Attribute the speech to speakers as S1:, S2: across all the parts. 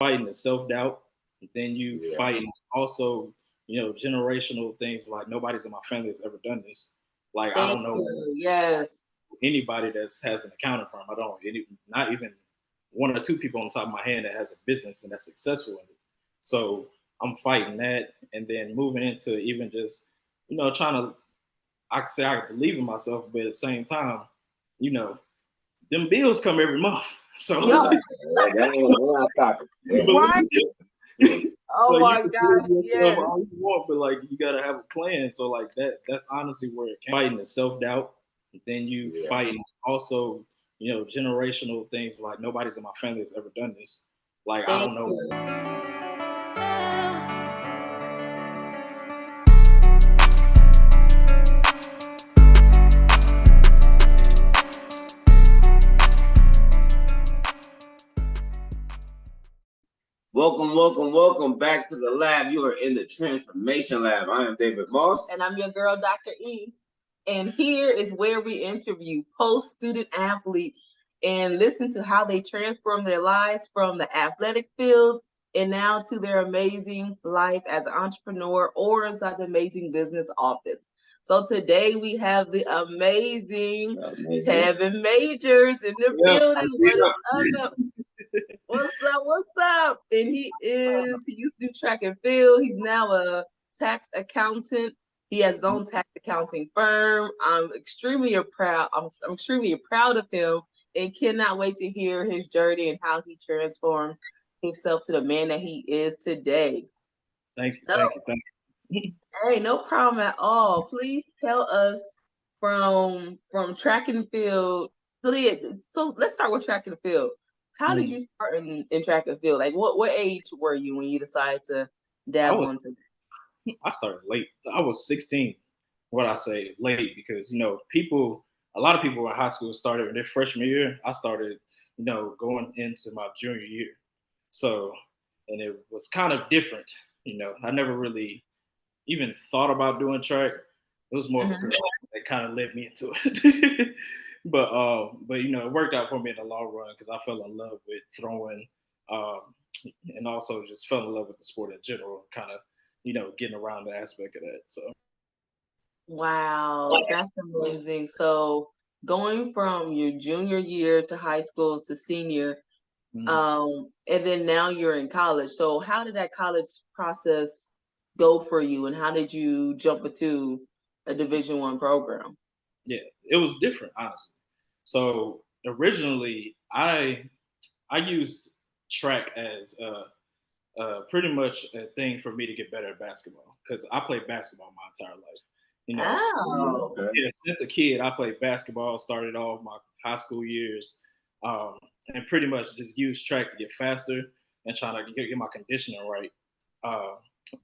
S1: fighting the self-doubt, then you fighting also, generational things like nobody's in my family has ever done this. Like I
S2: Thank
S1: don't know
S2: you. Yes.
S1: anybody that has an accounting firm. I don't not even one or two people on top of my hand that has a business and that's successful in it. So I'm fighting that and then moving into even just, trying to I can say I believe in myself, but at the same time, you know, them bills come every month. So
S2: Yo,
S3: That's what I'm talking.
S1: you
S2: right?
S1: believe
S2: Oh
S1: like you
S2: my
S1: can
S2: gosh,
S1: believe yourself
S2: yes.
S1: all you want, but like you gotta have a plan. So like that's honestly where it came. Fighting the self doubt, then you fighting also, generational things like nobody's in my family has ever done this. Like I
S2: Thank
S1: don't know.
S2: you.
S3: Welcome back to the lab. You are in the Transformation Lab. I am David Moss.
S2: And I'm your girl, Dr. E. And here is where we interview post-student athletes and listen to how they transform their lives from the athletic field and now to their amazing life as an entrepreneur or inside the amazing business office. So today we have the amazing Tevin Majors in the building. What up? What's up? And he used to do track and field. He's now a tax accountant. He has his own tax accounting firm. I'm extremely proud of him and cannot wait to hear his journey and how he transformed himself to the man that he is today.
S1: Thank you.
S2: Hey, no problem at all. Please tell us from track and field. So let's start with track and field. How did you start in track and field? Like what age were you when you decided to dabble into that?
S1: I started late. I was 16. What I say late because a lot of people in high school started their freshman year. I started, going into my junior year. So, and it was kind of different. I never really even thought about doing track. It was more of a girl that kind of led me into it. but it worked out for me in the long run because I fell in love with throwing, and also just fell in love with the sport in general. Kind of, getting around the aspect of that. So.
S2: Wow, that's amazing. So going from your junior year to high school to senior, and then now you're in college. So how did that college process go for you, and how did you jump into a Division I program?
S1: Yeah, it was different, honestly. So originally, I used track as pretty much a thing for me to get better at basketball because I played basketball my entire life. Since a kid, I played basketball. Started off my high school years, and pretty much just used track to get faster and trying to get my conditioning right.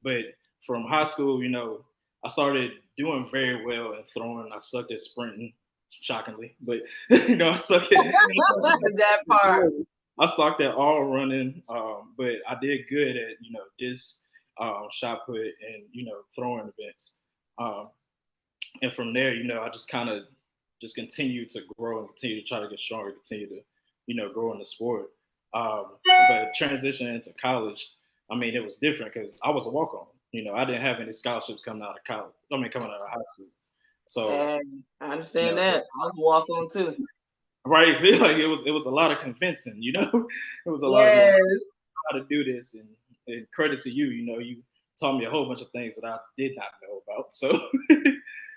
S1: But from high school, I started doing very well at throwing. I sucked at sprinting, shockingly, but I sucked at
S2: that part.
S1: I sucked at all running, but I did good at disc, shot put, and throwing events. And from there, I just kind of just continue to grow and continue to try to get stronger, continue to, grow in the sport. But transition into college, I mean, it was different because I was a walk-on. I didn't have any scholarships coming out of college. Coming out of high school. So
S2: I understand that. I was a walk-on too.
S1: Right, like it was a lot of convincing. It was a lot of how to do this, and credit to you. You taught me a whole bunch of things that I did not know about. So.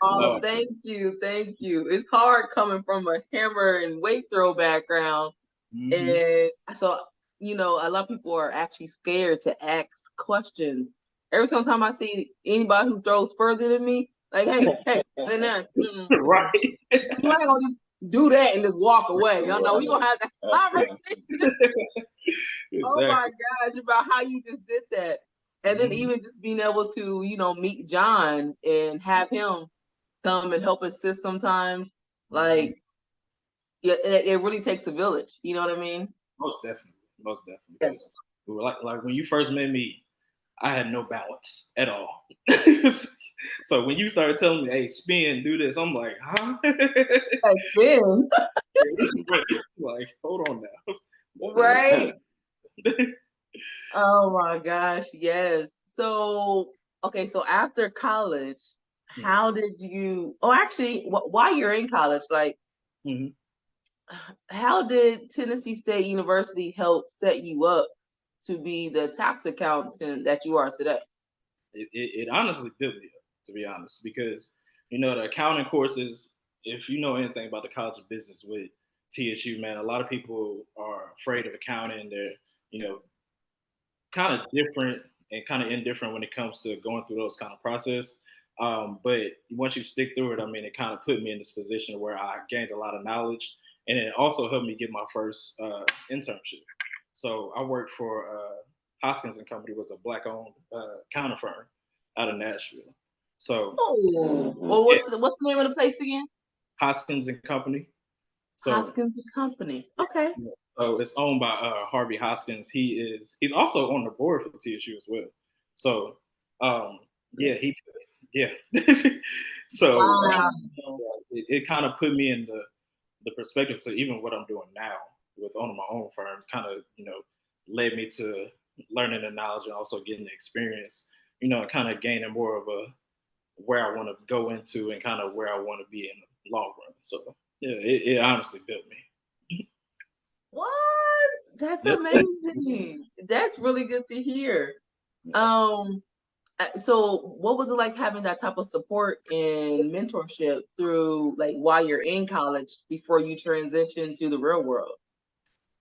S2: Oh, thank you. It's hard coming from a hammer and weight throw background. And so, a lot of people are actually scared to ask questions. Every single time I see anybody who throws further than me, like, hey,
S1: right.
S2: You ain't gonna do that and just walk away. No, we gonna have that conversation.
S1: Exactly.
S2: Oh my gosh, about how you just did that. And then even just being able to, meet John and have him come and help assist sometimes. Like, yeah, it really takes a village. You know what I mean?
S1: Most definitely. Yes. Like when you first met me, I had no balance at all. So when you started telling me, "Hey, spin, do this," I'm like, "Huh?"
S2: Spin.
S1: Like, hold on now.
S2: Right. Oh my gosh, yes. So, okay, so after college, how did you, oh, actually, while you're in college, like,
S1: Mhm.
S2: how did Tennessee State University help set you up to be the tax accountant that you are today?
S1: It honestly built me up, to be honest, because the accounting courses. If you know anything about the College of Business with TSU, man, a lot of people are afraid of accounting. They're you know kind of different and kind of indifferent when it comes to going through those kind of process. But once you stick through it, I mean, it kind of put me in this position where I gained a lot of knowledge, and it also helped me get my first internship. So I worked for Hoskins and Company, was a black-owned accounting firm out of Nashville. So
S2: Oh, well,
S1: yeah,
S2: what's the name of the place again?
S1: Hoskins and Company. So
S2: Hoskins and Company. Okay.
S1: yeah. So it's owned by Harvey Hoskins. He's also on the board for TSU as well. So um, yeah, yeah. So
S2: Wow.
S1: it kind of put me in the perspective to even what I'm doing now with owning my own firm. Kind of led me to learning the knowledge and also getting the experience. And kind of gaining more of a where I want to go into and kind of where I want to be in the long run. So yeah, it honestly built me.
S2: What? That's
S1: Yep.
S2: amazing. That's really good to hear. Um, so what was it like having that type of support and mentorship through like while you're in college before you transition to the real world?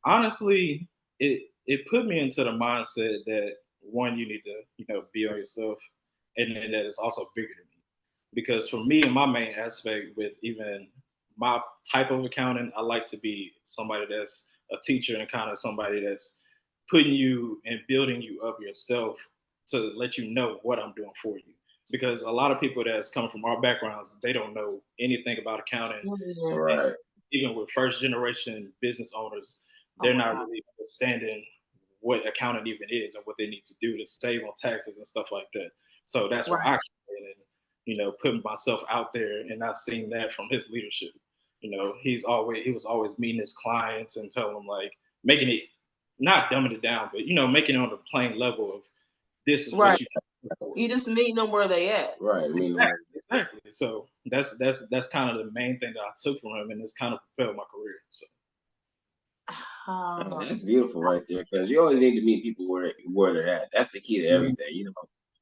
S1: Honestly, it put me into the mindset that one, you need to be on yourself, and then that it's also bigger than me. Because for me, and my main aspect with even my type of accounting, I like to be somebody that's a teacher and kind of somebody that's putting you and building you up yourself to let you know what I'm doing for you. Because a lot of people that's coming from our backgrounds, they don't know anything about accounting.
S3: Right.
S1: Even with first generation business owners,
S2: Oh
S1: they're
S2: my
S1: not
S2: God.
S1: really understanding what accounting even is and what they need to do to save on taxes and stuff like that. So that's where
S2: Right.
S1: I came in and putting myself out there and not seeing that from his leadership. He was always meeting his clients and telling them like making it not dumbing it down, but making it on the plain level of this is
S2: Right.
S1: what you can afford.
S2: You just meeting them where they at.
S3: Right. I mean,
S1: Exactly. So that's kind of the main thing that I took from him, and it's kind of propelled my career. So
S3: that's beautiful right there, because you always need to meet people where they're at. That's the key to everything.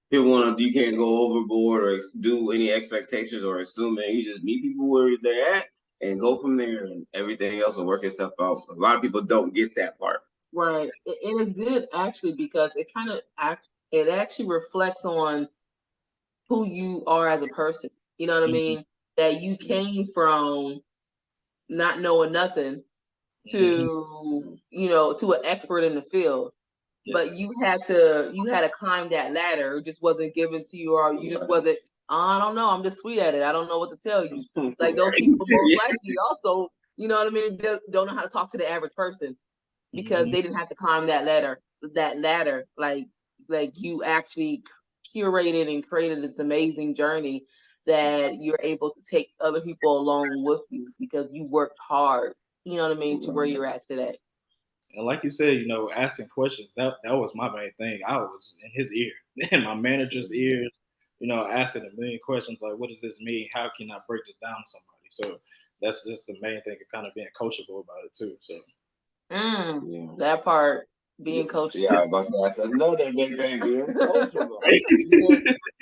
S3: People want to, you can't go overboard or do any expectations or assuming. You just meet people where they're at and go from there, and everything else will work itself out. A lot of people don't get that part.
S2: Right. And it's good actually because it kind of it actually reflects on who you are as a person. You know what I
S1: mhm,
S2: mean? That you came from not knowing nothing
S1: mhm,
S2: to, to an expert in the field.
S1: yeah,
S2: But you had to climb that ladder. It just wasn't given to you, or you just wasn't, I don't know, I'm just sweet at it. I don't know what to tell you. Like those people most
S1: yeah,
S2: likely also, you know what I mean, don't know how to talk to the average person because
S1: mhm,
S2: they didn't have to climb that ladder like you actually curated and created this amazing journey that you're able to take other people along with you because you worked hard, you know what I mean, to where you're at today.
S1: and like you said, asking questions that was my main thing. I was in his ear, in my manager's ears, asking a million questions like, "What does this mean? How can I break this down to somebody?" So that's just the main thing of kind of being coachable about it too. So
S3: Yeah.
S2: That part, being coached.
S3: Yeah, I was about to say that's another big thing, being coachable.
S1: right?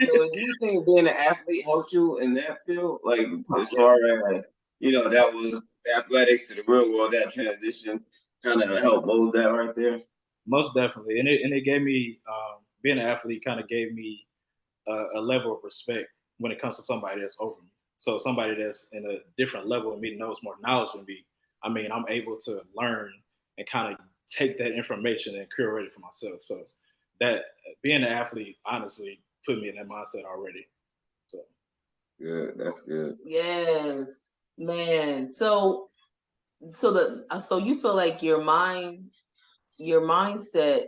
S3: So do you think being an athlete helped you in that field? Like as
S1: Yeah,
S3: far as that was athletics to the real world, that transition kind of helped mold that right there.
S1: most definitely, and it gave me being an athlete kind of gave me a level of respect when it comes to somebody that's over me. So somebody that's in a different level of me knows more knowledge than me. I mean, I'm able to learn and kind of take that information and curate it for myself. So that being an athlete honestly put me in that mindset already. So
S3: Good, that's good.
S2: Yes, man. So you feel like your mindset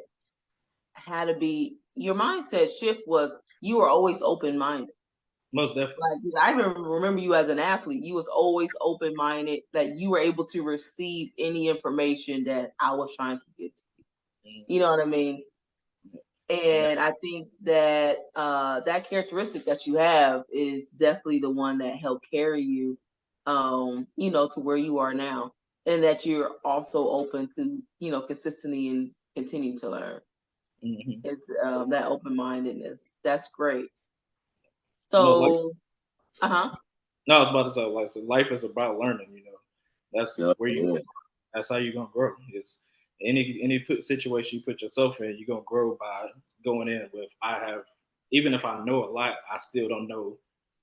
S2: had to be your mindset shift was you were always open minded.
S1: most definitely.
S2: Like I remember you as an athlete, you was always open minded, that you were able to receive any information that I was trying to get to you.
S1: Mhm.
S2: You know what I mean? And I think that that characteristic that you have is definitely the one that helped carry you, to where you are now, and that you're also open to, consistently and continue to learn.
S1: Mm-hmm.
S2: It's that open mindedness. That's great.
S1: Life,
S2: So, uh-huh.
S1: no, I was about to say, like, so life is about learning. That's
S3: Yeah,
S1: where you.
S3: yeah.
S1: That's how you're gonna grow. It's situation you put yourself in, you're gonna grow by going in with I have. Even if I know a lot, I still don't know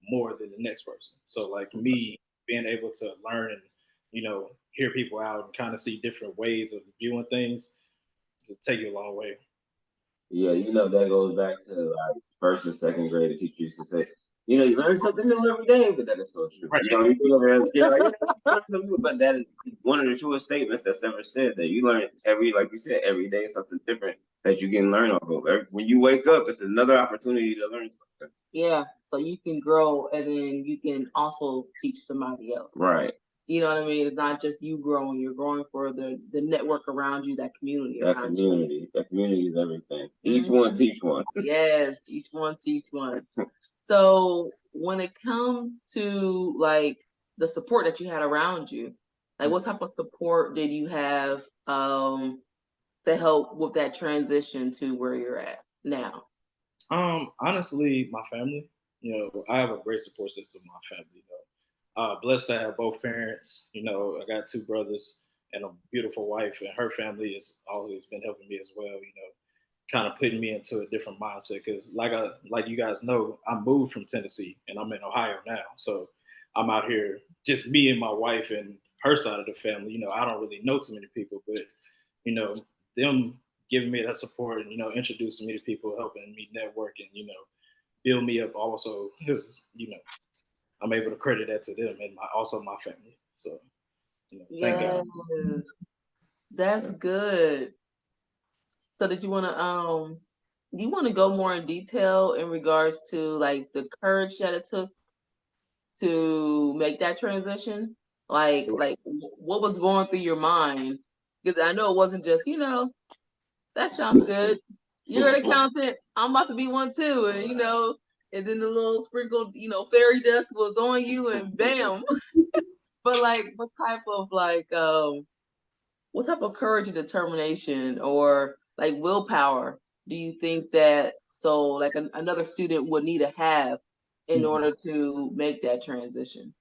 S1: more than the next person. So like me being able to learn and hear people out and kind of see different ways of viewing things, it'll take you a long way.
S3: Yeah, that goes back to like first and second grade. The teacher used to say, you learn something new every day, but that is so true.
S1: Right.
S3: You feel over as a kid, like, you learn something new, but that is one of the truest statements that's ever said. That you learn like you said, every day something different that you can learn off of. When you wake up, it's another opportunity to learn something.
S2: Yeah. So you can grow, and then you can also teach somebody else.
S3: Right.
S2: You know what I mean? It's not just you growing; you're growing for the network around you, that community
S3: That
S2: around
S3: community, that community is everything. Each
S2: you.
S3: one teach one.
S2: Yes, each one teach one. So when it comes to like the support that you had around you, like what type of support did you have to help with that transition to where you're at now?
S1: Honestly, my family. I have a great support system. My family. Blessed to have both parents. I got two brothers and a beautiful wife, and her family has always been helping me as well. Kind of putting me into a different mindset because, like you guys know, I moved from Tennessee and I'm in Ohio now, so I'm out here just me and my wife and her side of the family. I don't really know too many people, but you know, them giving me that support and introducing me to people, helping me network and build me up also because I'm able to credit that to them and also my family. So thank God.
S2: Yes, that's good. So did you want to go more in detail in regards to like the courage that it took to make that transition? What was going through your mind? Because I know it wasn't just, that sounds good. You're an accountant. I'm about to be one too. And and then the little sprinkled, fairy dust was on you and bam. But like what type of courage and determination or like willpower do you think that like another student would need to have in
S1: Mhm.
S2: order to make that transition?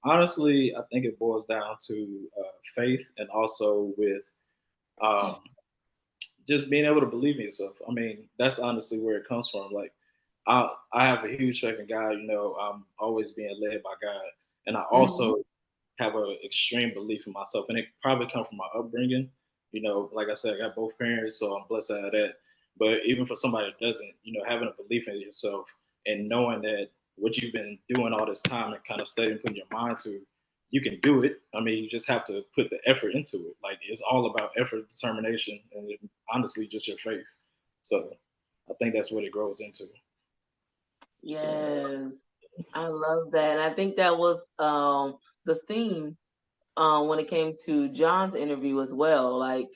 S1: Honestly, I think it boils down to faith and also with um, just being able to believe in yourself. I mean, that's honestly where it comes from. Like, I have a huge faith in God. I'm always being led by God, and I
S2: Mhm.
S1: also have an extreme belief in myself, and it probably comes from my upbringing. Like I said, I got both parents, so I'm blessed to have that. But even for somebody that doesn't, having a belief in yourself and knowing that what you've been doing all this time and kind of studying, putting your mind to, you can do it. I mean, you just have to put the effort into it. Like it's all about effort, determination, and honestly, just your faith. So I think that's what it grows into.
S2: Yes, I love that. And I think that was the theme when it came to John's interview as well. Like,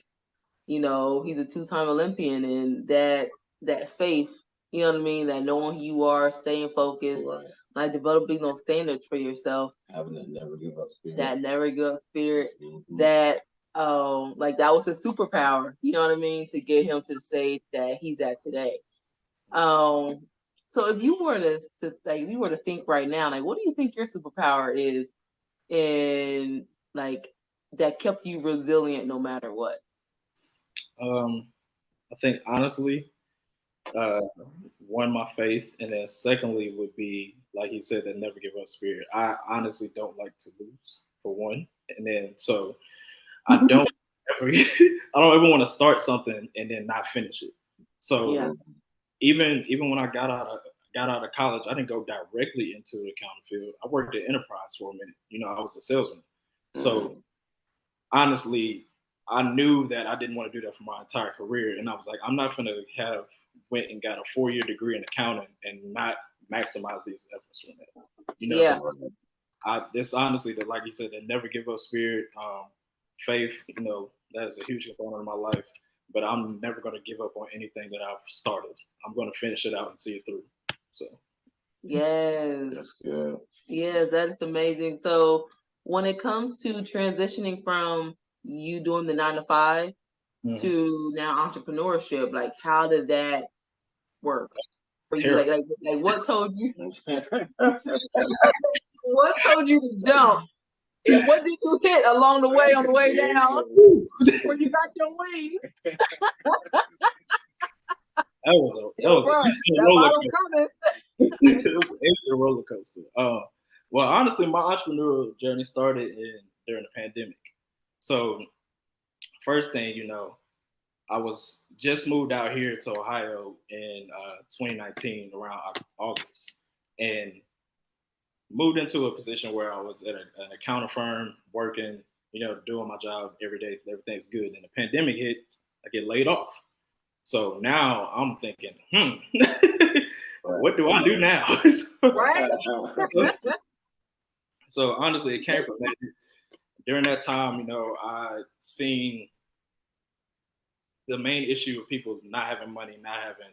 S2: he's a two-time Olympian and that faith, you know what I mean, that knowing who you are, staying focused,
S3: Right.
S2: like developing those standards for yourself,
S3: Having that never give up spirit.
S2: that never give up spirit,
S3: Mhm.
S2: that like that was his superpower, you know what I mean, to get him to the stage that he's at today. Um, so if you were if you were to think right now, like what do you think your superpower is in like that kept you resilient no matter what?
S1: I think honestly, uh, one, my faith, and then secondly would be like he said, that never give up spirit. I honestly don't like to lose for one, and then so I don't ever I don't ever want to start something and then not finish it.
S2: Yeah.
S1: So even when I got out of college, I didn't go directly into the accounting field. I worked at Enterprise for a minute. I was a salesman. So honestly, I knew that I didn't want to do that for my entire career, and I was like, I'm not going to have went and got a 4-year degree in accounting and not maximize these efforts from it.
S2: Yeah.
S1: This honestly, that like you said, that never give up spirit, faith. That is a huge component of my life. but I'm never going to give up on anything that I've started. I'm going to finish it out and see it through. So
S2: Yes.
S3: Yeah.
S2: Yes, that's amazing. So when it comes to transitioning from you doing the 9 to 5 to now entrepreneurship, like how did that work for you?
S1: terrible.
S2: Like what told you what told you to jump? And what did you hit along the way on the way down where you got your wings?
S1: That was an instant
S2: That
S1: roller
S2: bottle coming.
S1: it was an instant roller coaster. Well, honestly, my entrepreneurial journey started during the pandemic. So first thing, I was just moved out here to Ohio in 2019 around August, and moved into a position where I was at an accounting firm working, doing my job every day. Everything's good. And the pandemic hit, I get laid off. So now I'm thinking, what do I do now?
S2: Right?
S1: So honestly, it came from that. During that time, I seen the main issue of people not having money, not having,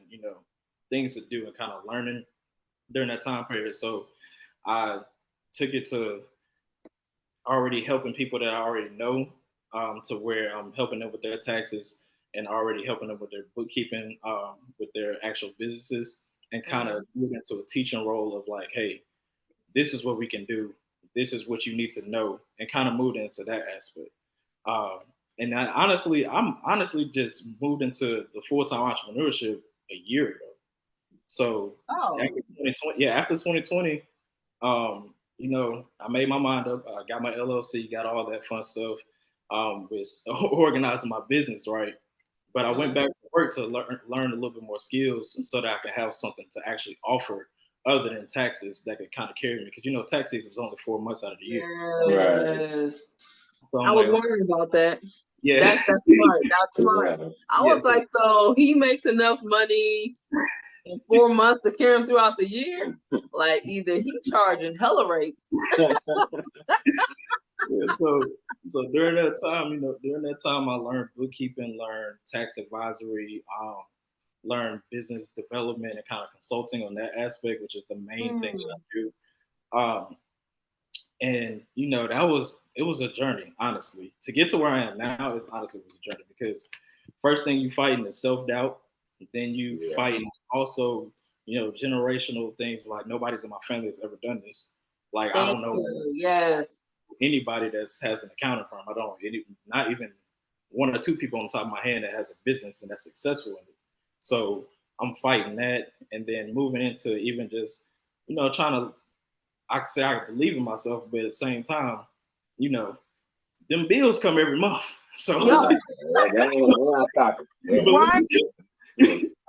S1: things to do and kind of learning during that time period. So I took it to already helping people that I already know, to where I'm helping them with their taxes and already helping them with their bookkeeping, with their actual businesses, and kind of moving into a teaching role of like, hey, this is what we can do. This is what you need to know, and kind of moved into that aspect. Um, and I'm honestly just moved into the full time entrepreneurship a year ago. So after 2020, after 2020, I made my mind up. I got my LLC, got all that fun stuff, with organizing my business, right? But I went back to work to learn a little bit more skills so that I could have something to actually offer other than taxes that could kind of carry me. Because tax season is only 4 months out of the year.
S2: Yes.
S1: So
S2: I was wondering about that.
S1: yeah,
S2: That's smart. That's smart. I was
S1: so,
S2: like, so he makes enough money in 4 months to carry him throughout the year? Like either he charging hella rates.
S1: so during that time, I learned bookkeeping, learned tax advisory, learned business development and kind of consulting on that aspect, which is the main thing that I do. And it was a journey, honestly. To get to where I am now is honestly was a journey, because first thing you fighting is self-doubt, then you fighting also, generational things, like nobody's in my family has ever done this. Like I don't know
S2: Yes.
S1: anybody that has an accounting firm. Not even one or two people on top of my head that has a business and that's successful in it. So I'm fighting that, and then moving into even just, trying to, I can say I believe in myself, but at the same time, them bills come every month. So
S2: Right.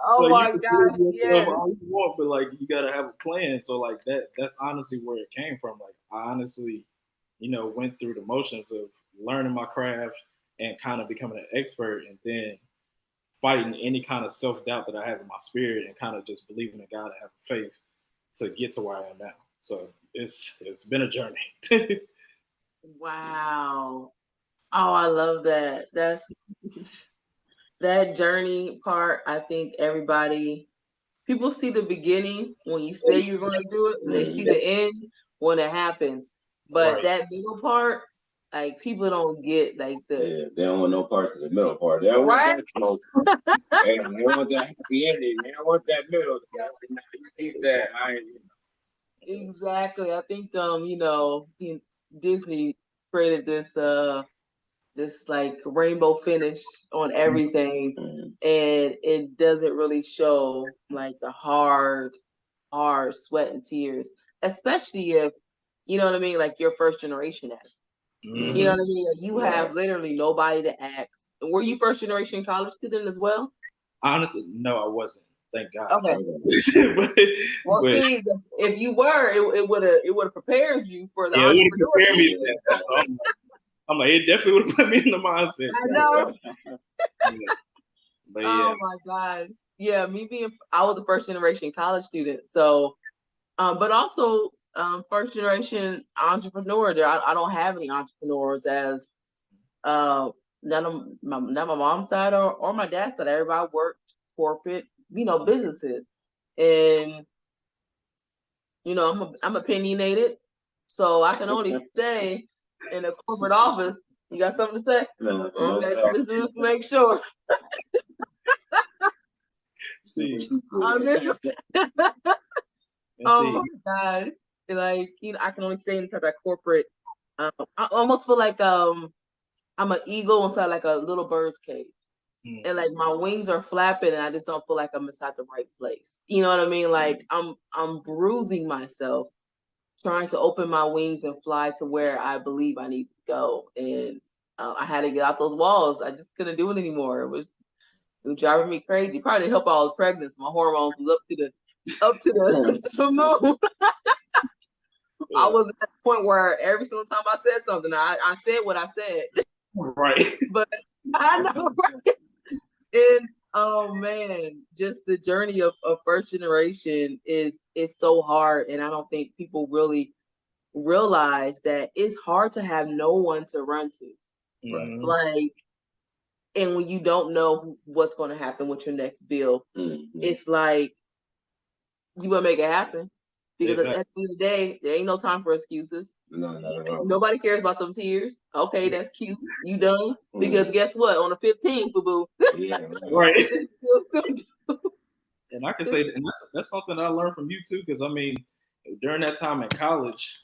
S2: Oh my gosh, yes.
S1: all you want, but like you gotta have a plan. So like that's honestly where it came from. Like I honestly, went through the motions of learning my craft and kind of becoming an expert, and then fighting any kind of self doubt that I have in my spirit, and kind of just believing in God and having faith to get to where I am now. So it's been a journey.
S2: Wow. Oh, I love that. That journey part. I think people see the beginning when you say you're going to do it, and they see the end when it happens. But
S1: Right.
S2: that middle part, like people don't get like
S3: they don't want no parts of the middle part. They don't want that smoke. They don't want that happy ending. They don't want that middle. You keep that.
S2: Exactly. I think Disney created this like rainbow finish on everything, and it doesn't really show like the hard sweat and tears, especially if you know what I mean, like your first generation has.
S1: Mm-hmm.
S2: You know what I mean? Like, you have literally nobody to ask. Were you first generation college student as well?
S1: Honestly, no, I wasn't. Thank God.
S2: Okay. Well, see, if you were, it would have prepared you for the
S1: it would have
S2: entrepreneur.
S1: prepared me for that. That's what I'm like, it definitely would have put me in the mindset.
S2: I know.
S1: But
S2: Oh my God. Yeah, I was a first generation college student. So, but also first generation entrepreneur. I don't have any entrepreneurs as not my mom's side or my dad's side. Everybody worked corporate, businesses, and I'm opinionated, so I can only stay in a corporate office. You got something to say?
S3: No,
S2: Okay, just make sure.
S1: See,
S2: Oh my God. Like, I can only stay inside that corporate. I almost feel like I'm an eagle inside like a little bird's cage. And like my wings are flapping and I just don't feel like I'm inside the right place. You know what I mean? Like I'm bruising myself trying to open my wings and fly to where I believe I need to go. And I had to get out those walls. I just couldn't do it anymore. It was driving me crazy. Probably to help I was pregnant. My hormones was up to the moon. I was at the point where every single time I said something, I said what I said.
S1: Right.
S2: But I know, right? And oh man, just the journey of first generation is so hard. And I don't think people really realize that it's hard to have no one to run to.
S1: Mm-hmm.
S2: Like, and when you don't know what's going to happen with your next bill, it's like you will make it happen. Because at the end of the day, there ain't no time for excuses.
S3: No, not at all.
S2: Nobody cares about them tears. Okay, that's cute. You done? Because guess what? On the 15th, boo-boo.
S3: Yeah,
S1: right. And I can say, and that's something that I learned from you too, because I mean, during that time in college,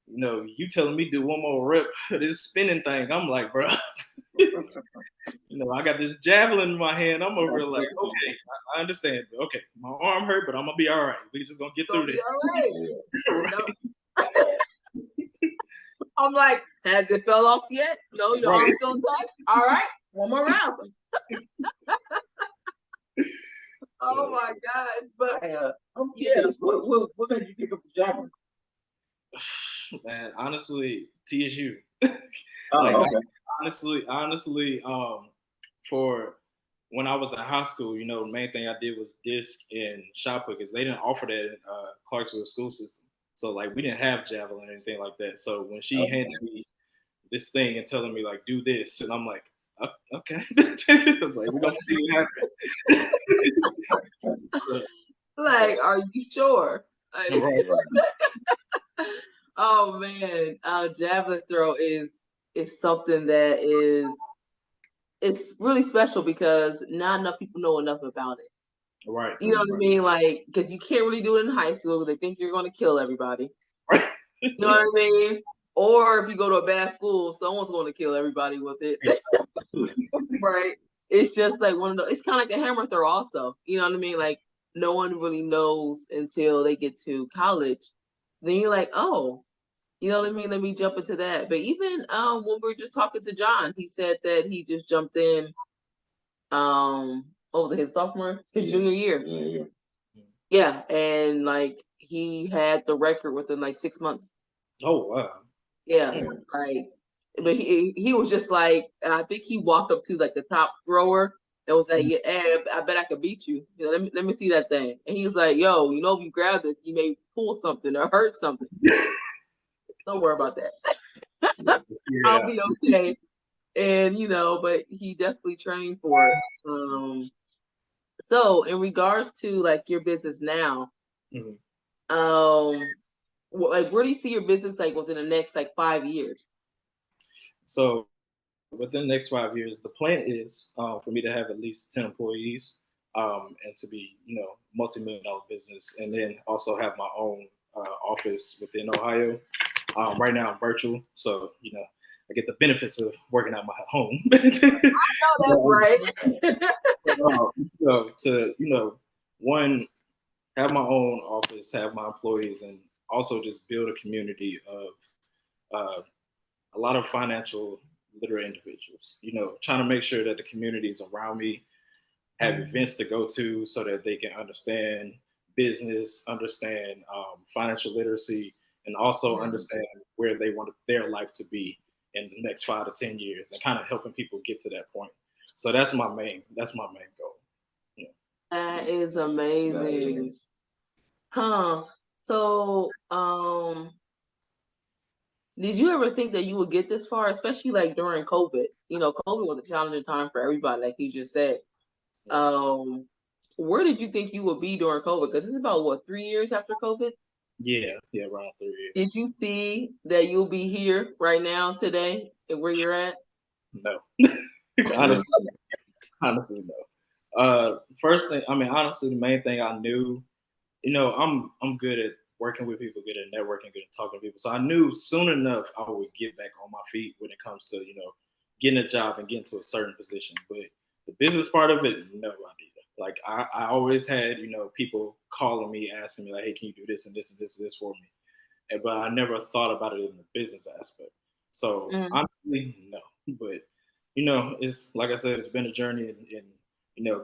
S1: you telling me do one more rep, this spinning thing. I'm like, bro, I got this javelin in my hand. I'm over like, okay, I understand. Okay, my arm hurt, but I'm gonna be all right. We're just gonna get through this.
S2: All right. I'm like, has it fell off yet? No, your arm's still tight. All right, one more round. Oh my God! But
S3: I'm curious. What made you pick up the javelin?
S1: Man, honestly, TSU.
S3: Okay.
S1: honestly, for when I was in high school, the main thing I did was disc and shot put because they didn't offer that in Clarksville school system. So like we didn't have javelin or anything like that. So when she handed me this thing and telling me like do this, and I'm like, okay, like we're gonna see what happens.
S2: Like, are you sure?
S1: Right.
S2: Oh man, javelin throw is something that it's really special because not enough people know enough about it.
S1: Right.
S2: You know what I mean? Like, because you can't really do it in high school because they think you're going to kill everybody.
S1: Right.
S2: You know what I mean? Or if you go to a bad school, someone's going to kill everybody with it. Right? It's just like one of those. It's kind of like a hammer throw, also. You know what I mean? Like no one really knows until they get to college. Then you're like, oh, you know what I mean? Let me jump into that. But even when we were just talking to John, he said that he just jumped in over his junior year. Yeah, and like he had the record within like 6 months.
S1: Oh wow.
S2: Yeah, right. But he was just like, I think he walked up to like the top thrower and was like, yeah, I bet I could beat you. Let me see that thing. And he was like, yo, if you grab this, you may pull something or hurt something. Don't worry about that. I'll be okay. And but he definitely trained for it. So in regards to like your business now, like where do you see your business like within the next like 5 years?
S1: So within the next 5 years, the plan is for me to have at least 10 employees and to be, multi-million-dollar business, and then also have my own office within Ohio. Right now I'm virtual, so I get the benefits of working out my home.
S2: I know that's right.
S1: So to one, have my own office, have my employees, and also just build a community of a lot of financial literate individuals. Trying to make sure that the communities around me have events to go to so that they can understand business, understand financial literacy, and also understand where they want their life to be in the next 5 to 10 years, and kind of helping people get to that point. So that's my main goal. Yeah.
S2: That is amazing. Huh. So Did you ever think that you would get this far, especially like during COVID? You know, COVID was a challenging time for everybody, like you just said. Where did you think you would be during COVID? Because it's about what, 3 years after COVID?
S1: Yeah, around 3 years.
S2: Did you see that you'll be here right now today and where you're at?
S1: No, honestly, no. First thing, I mean, honestly, the main thing I knew, I'm good at working with people, good at networking, good at talking to people. So I knew soon enough I would get back on my feet when it comes to, getting a job and getting to a certain position. But the business part of it, no idea. Like I always had, people calling me, asking me like, hey, can you do this and this and this and this for me? But I never thought about it in the business aspect. So honestly, no. But it's like I said, it's been a journey, and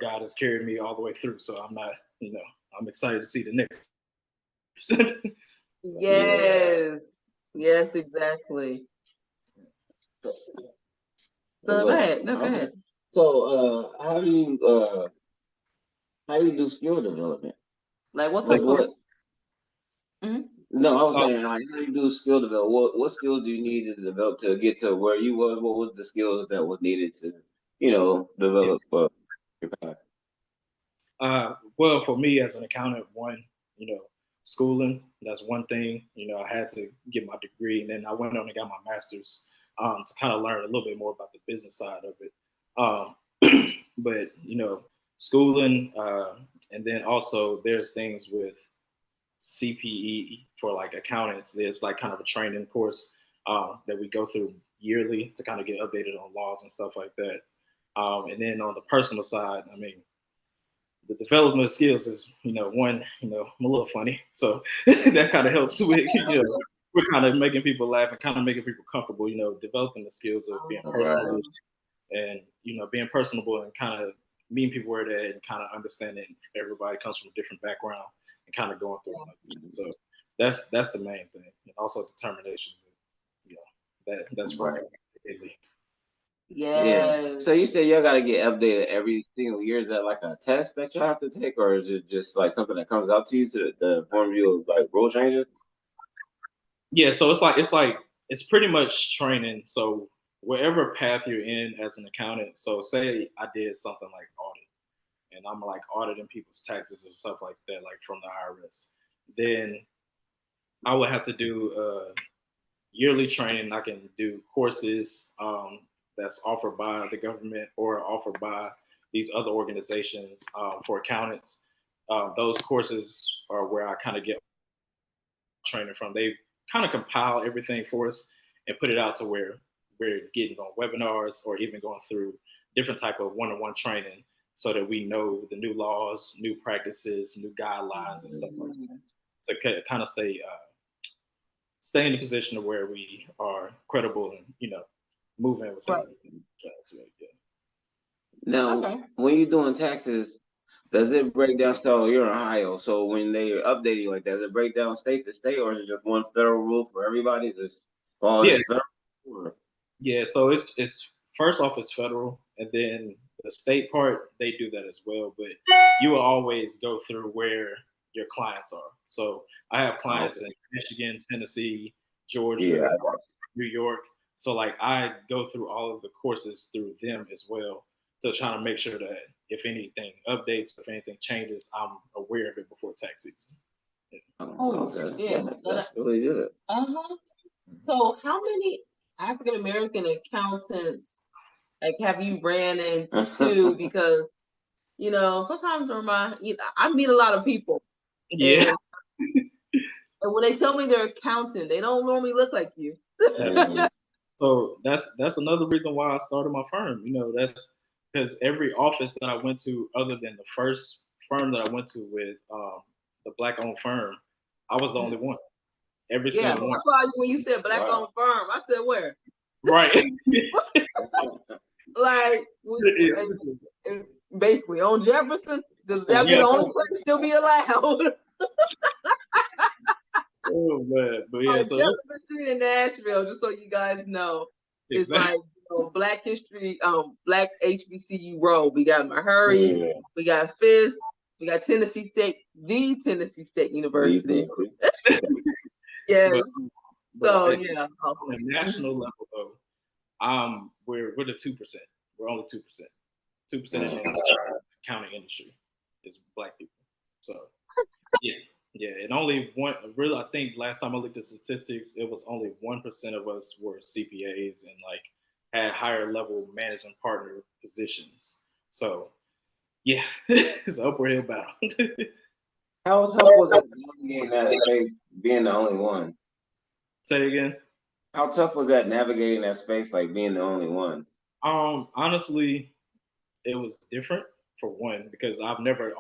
S1: God has carried me all the way through. So I'm not, I'm excited to see the next.
S2: Yes, exactly. So go ahead. No, go ahead.
S3: So how do you do skill development?
S2: Like what's
S3: like what?
S2: Mm-hmm.
S3: No, I was saying, like, how do you do skill development? What skills do you need to develop to get to where you was? What was the skills that was needed to, develop your path?
S1: Well, for me as an accountant, one, schooling, that's one thing. I had to get my degree, and then I went on and got my master's to kind of learn a little bit more about the business side of it. But, schooling, and then also there's things with CPE for like accountants. There's like kind of a training course that we go through yearly to kind of get updated on laws and stuff like that. And then on the personal side, I mean, the development of skills is, one, I'm a little funny. So that kind of helps with, we're kind of making people laugh and kind of making people comfortable, developing the skills of being personable and, being personable and kind of meeting people where they're at and kind of understanding everybody comes from a different background and kind of going through it. So that's the main thing. And also determination, that's right.
S2: Yeah.
S3: So you said y'all got to get updated every single year. Is that like a test that you have to take, or is it just like something that comes out to you to inform you of like rule changes?
S1: Yeah, so it's pretty much training. So wherever path you're in as an accountant, so say I did something like audit, and I'm like auditing people's taxes and stuff like that, like from the IRS, then I would have to do yearly training. I can do courses that's offered by the government or offered by these other organizations for accountants. Those courses are where I kind of get training from. They kind of compile everything for us and put it out to where we're getting on webinars or even going through different type of one-on-one training so that we know the new laws, new practices, new guidelines and stuff like that. To kind of stay in the position of where we are credible and moving with that.
S3: Now, when you're doing taxes, does it break down? So you're in Ohio, so when they're updating like that, does it break down state to state, or is it just one federal rule for everybody?
S1: Yeah, so it's first off it's federal, and then the state part they do that as well. But you will always go through where your clients are. So I have clients in Michigan, Tennessee, Georgia, New York. So like I go through all of the courses through them as well to try to make sure that if anything updates, if anything changes, I'm aware of it before tax season.
S2: Yeah,
S3: that's really good.
S2: So how many African American accountants like have you ran into? Because sometimes I meet a lot of people.
S1: Yeah.
S2: And when they tell me they're accountant, they don't normally look like you.
S1: So that's another reason why I started my firm. That's because every office that I went to, other than the first firm that I went to with the Black-owned firm, I was the only one. Every single one.
S2: That's why when you said Black-owned firm, I said where?
S1: Right.
S2: Like basically on Jefferson, because that'd be the only place still be allowed.
S1: Oh man, but yeah, so
S2: Jefferson Street in Nashville, just so you guys know, it's like Black History, Black HBCU Road. We got Meharry, we got Fisk, we got Tennessee State, the Tennessee State University.
S1: But
S2: So yeah.
S1: on a national level though, we're the 2%. We're only 2%. 2% in the accounting industry is black people. So yeah, yeah, and only one. Really, I think last time I looked at statistics, it was only 1% of us were CPAs and like had higher level managing partner positions. So yeah, it's an upward hill battle.
S3: How tough was it navigating that space, being the only one?
S1: Say it again.
S3: How tough was that navigating that space, like being the only one?
S1: Honestly, it was different for one because I've never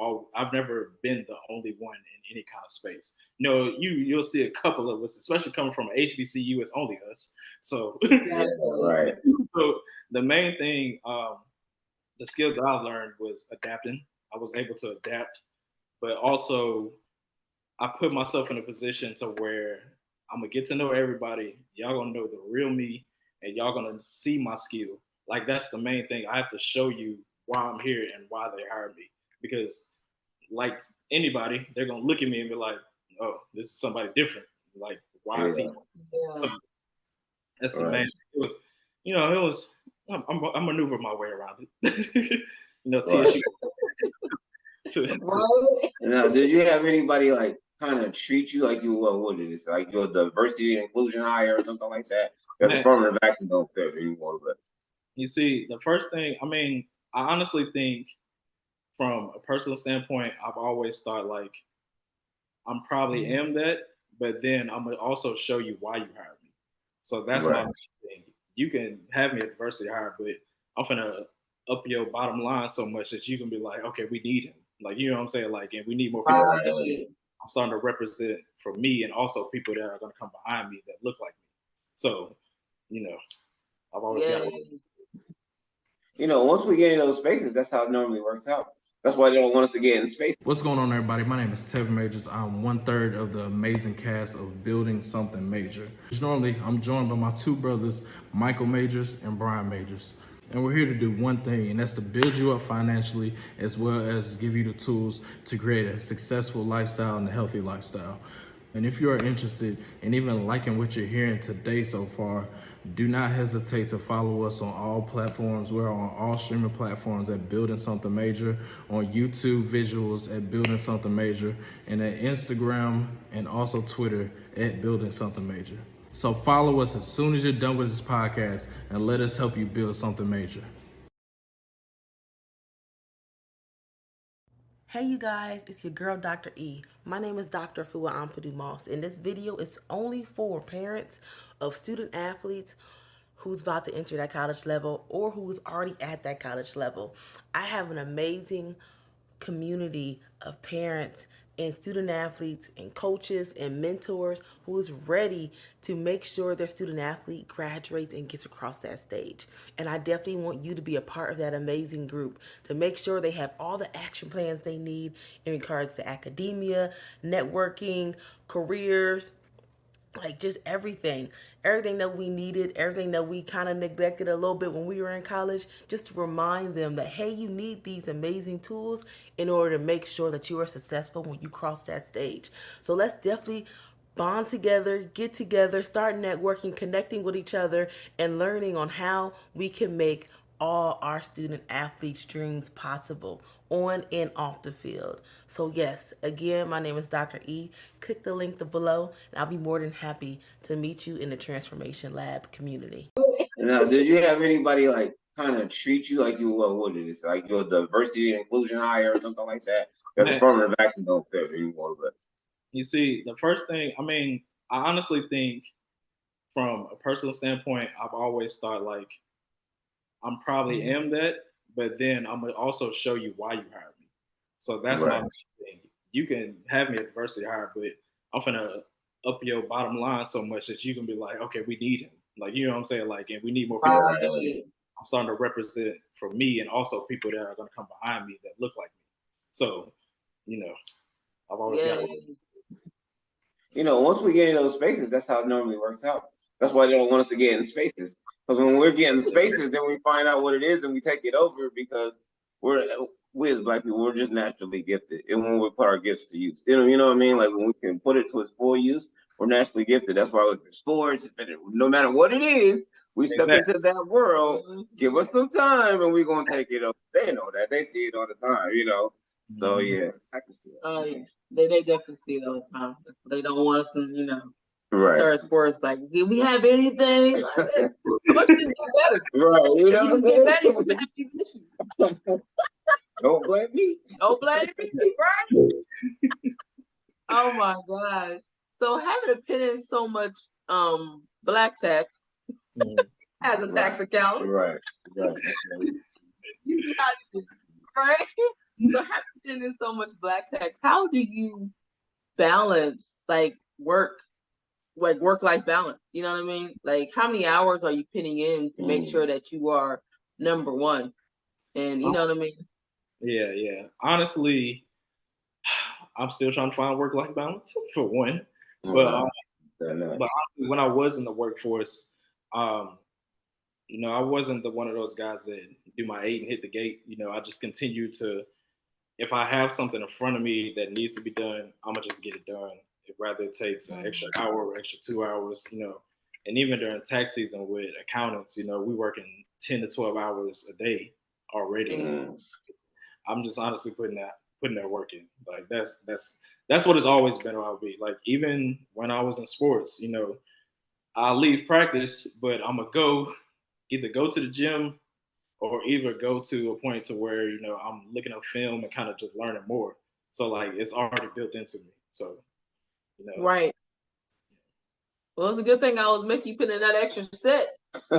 S1: been the only one in any kind of space. You know, you'll see a couple of us, especially coming from HBCU. It's only us. So,
S3: Yeah, right.
S1: so the main thing, the skill that I learned was adapting. I was able to adapt, but also I put myself in a position to where I'm gonna get to know everybody. Y'all gonna know the real me, and y'all gonna see my skill. Like that's the main thing. I have to show you why I'm here and why they hired me. Because like anybody, they're gonna look at me and be like, "Oh, this is somebody different. Like, why is he?"
S3: Yeah,
S2: Yeah.
S1: So that's the
S3: right,
S1: main. It was, it was. I maneuvered my way around it.
S3: right.
S1: TSU. To,
S2: Right.
S3: Now, did you have anybody like kind of treat you like you what is this, like your diversity and inclusion hire or something like that? Because
S1: man,
S3: affirmative action don't fit anymore, but
S1: you see, the first thing. I mean, I honestly think from a personal standpoint, I've always thought like I'm probably am that, but then I'm gonna also show you why you hired me. So that's my
S3: right,
S1: main thing. You can have me at diversity hire, but I'm gonna up your bottom line so much that you can be like, okay, we need him. Like you know what I'm saying? Like, and we need more people.
S2: Right.
S1: I'm starting to represent for me and also people that are gonna come behind me that look like me. So, you know, I've always got
S2: Yeah.
S3: once we get in those spaces, that's how it normally works out. That's why they don't want us to get in space.
S4: What's going on, everybody? My name is Tevin Majors. I'm 1/3 of the amazing cast of Building Something Major. Normally, I'm joined by my two brothers, Michael Majors and Brian Majors. And we're here to do one thing, and that's to build you up financially as well as give you the tools to create a successful lifestyle and a healthy lifestyle. And if you are interested in even liking what you're hearing today so far, do not hesitate to follow us on all platforms. We're on all streaming platforms at Building Something Major, on YouTube visuals at Building Something Major, and at Instagram and also Twitter at Building Something Major. So follow us as soon as you're done with this podcast and let us help you build something major.
S5: Hey you guys, it's your girl Dr. E. My name is Dr. Fua Ampadu Moss, and this video is only for parents of student athletes who's about to enter that college level or who's already at that college level. I have an amazing community of parents and student athletes and coaches and mentors who is ready to make sure their student athlete graduates and gets across that stage. And I definitely want you to be a part of that amazing group to make sure they have all the action plans they need in regards to academia, networking, careers, like just everything that we needed, everything that we kind of neglected a little bit when we were in college, just to remind them that, hey, you need these amazing tools in order to make sure that you are successful when you cross that stage. So let's definitely bond together, get together, start networking, connecting with each other, and learning on how we can make all our student athletes' dreams possible on and off the field. So yes, again, my name is Dr. E. Click the link below, and I'll be more than happy to meet you in the Transformation Lab community.
S3: Now, did you have anybody like kind of treat you like you what is this, like your diversity and inclusion hire or something like that? Because
S1: man.
S3: affirmative action don't fit anymore, but
S1: You see, the first thing. I mean, I honestly think from a personal standpoint, I've always thought like I'm probably am that, but then I'm gonna also show you why you hired me. So that's my
S3: right,
S1: main thing. You can have me at diversity hire, but I'm gonna up your bottom line so much that you can be like, okay, we need him. Like you know what I'm saying? Like, and we need more people.
S2: Right.
S1: I'm starting to represent for me and also people that are gonna come behind me that look like me. So, you know, I've always got.
S3: once we get in those spaces, that's how it normally works out. That's why they don't want us to get in spaces. Because when we're getting spaces, then we find out what it is and we take it over because we as black people, we're just naturally gifted. And when we put our gifts to use, you know what I mean? Like when we can put it to its full use, we're naturally gifted. That's why with sports, no matter what it is, we step
S1: Exactly.
S3: into that world. Give us some time, and we're gonna take it up. They know that. They see it all the time, you know. So yeah, I can see that.
S2: Oh yeah, they definitely see it all the time. They don't want us to, you know,
S3: Right.
S2: start sports like, did we have anything? Like, how much did you get better?
S3: Right. You know
S2: If
S3: what
S2: you
S3: I'm
S2: get better,
S3: saying?
S2: you have these issues.
S3: Don't blame me.
S2: Don't blame me, right? Oh my God. So having to put in so much black tax as a tax accountant.
S3: Right.
S2: You see how you do, right? So having to put in so much black tax, how do you balance like work-life balance? You know what I mean? Like how many hours are you putting in to make sure that you are number one? And you know what I mean?
S1: Yeah. Honestly, I'm still trying to find work-life balance for one. But honestly, when I was in the workforce, I wasn't one of those guys that do my 8 and hit the gate. I just continue to, if I have something in front of me that needs to be done, I'm gonna just get it done. Rather it takes an extra hour or extra 2 hours, And even during tax season with accountants, we working 10 to 12 hours a day already. I'm just honestly putting that work in. Like that's what it's always been about me. Like even when I was in sports, I'll leave practice, but I'm gonna either go to the gym or either go to a point to where I'm looking at film and kind of just learning more. So like it's already built into me. So
S2: Right. Well, it's a good thing I was making you put in that extra set. I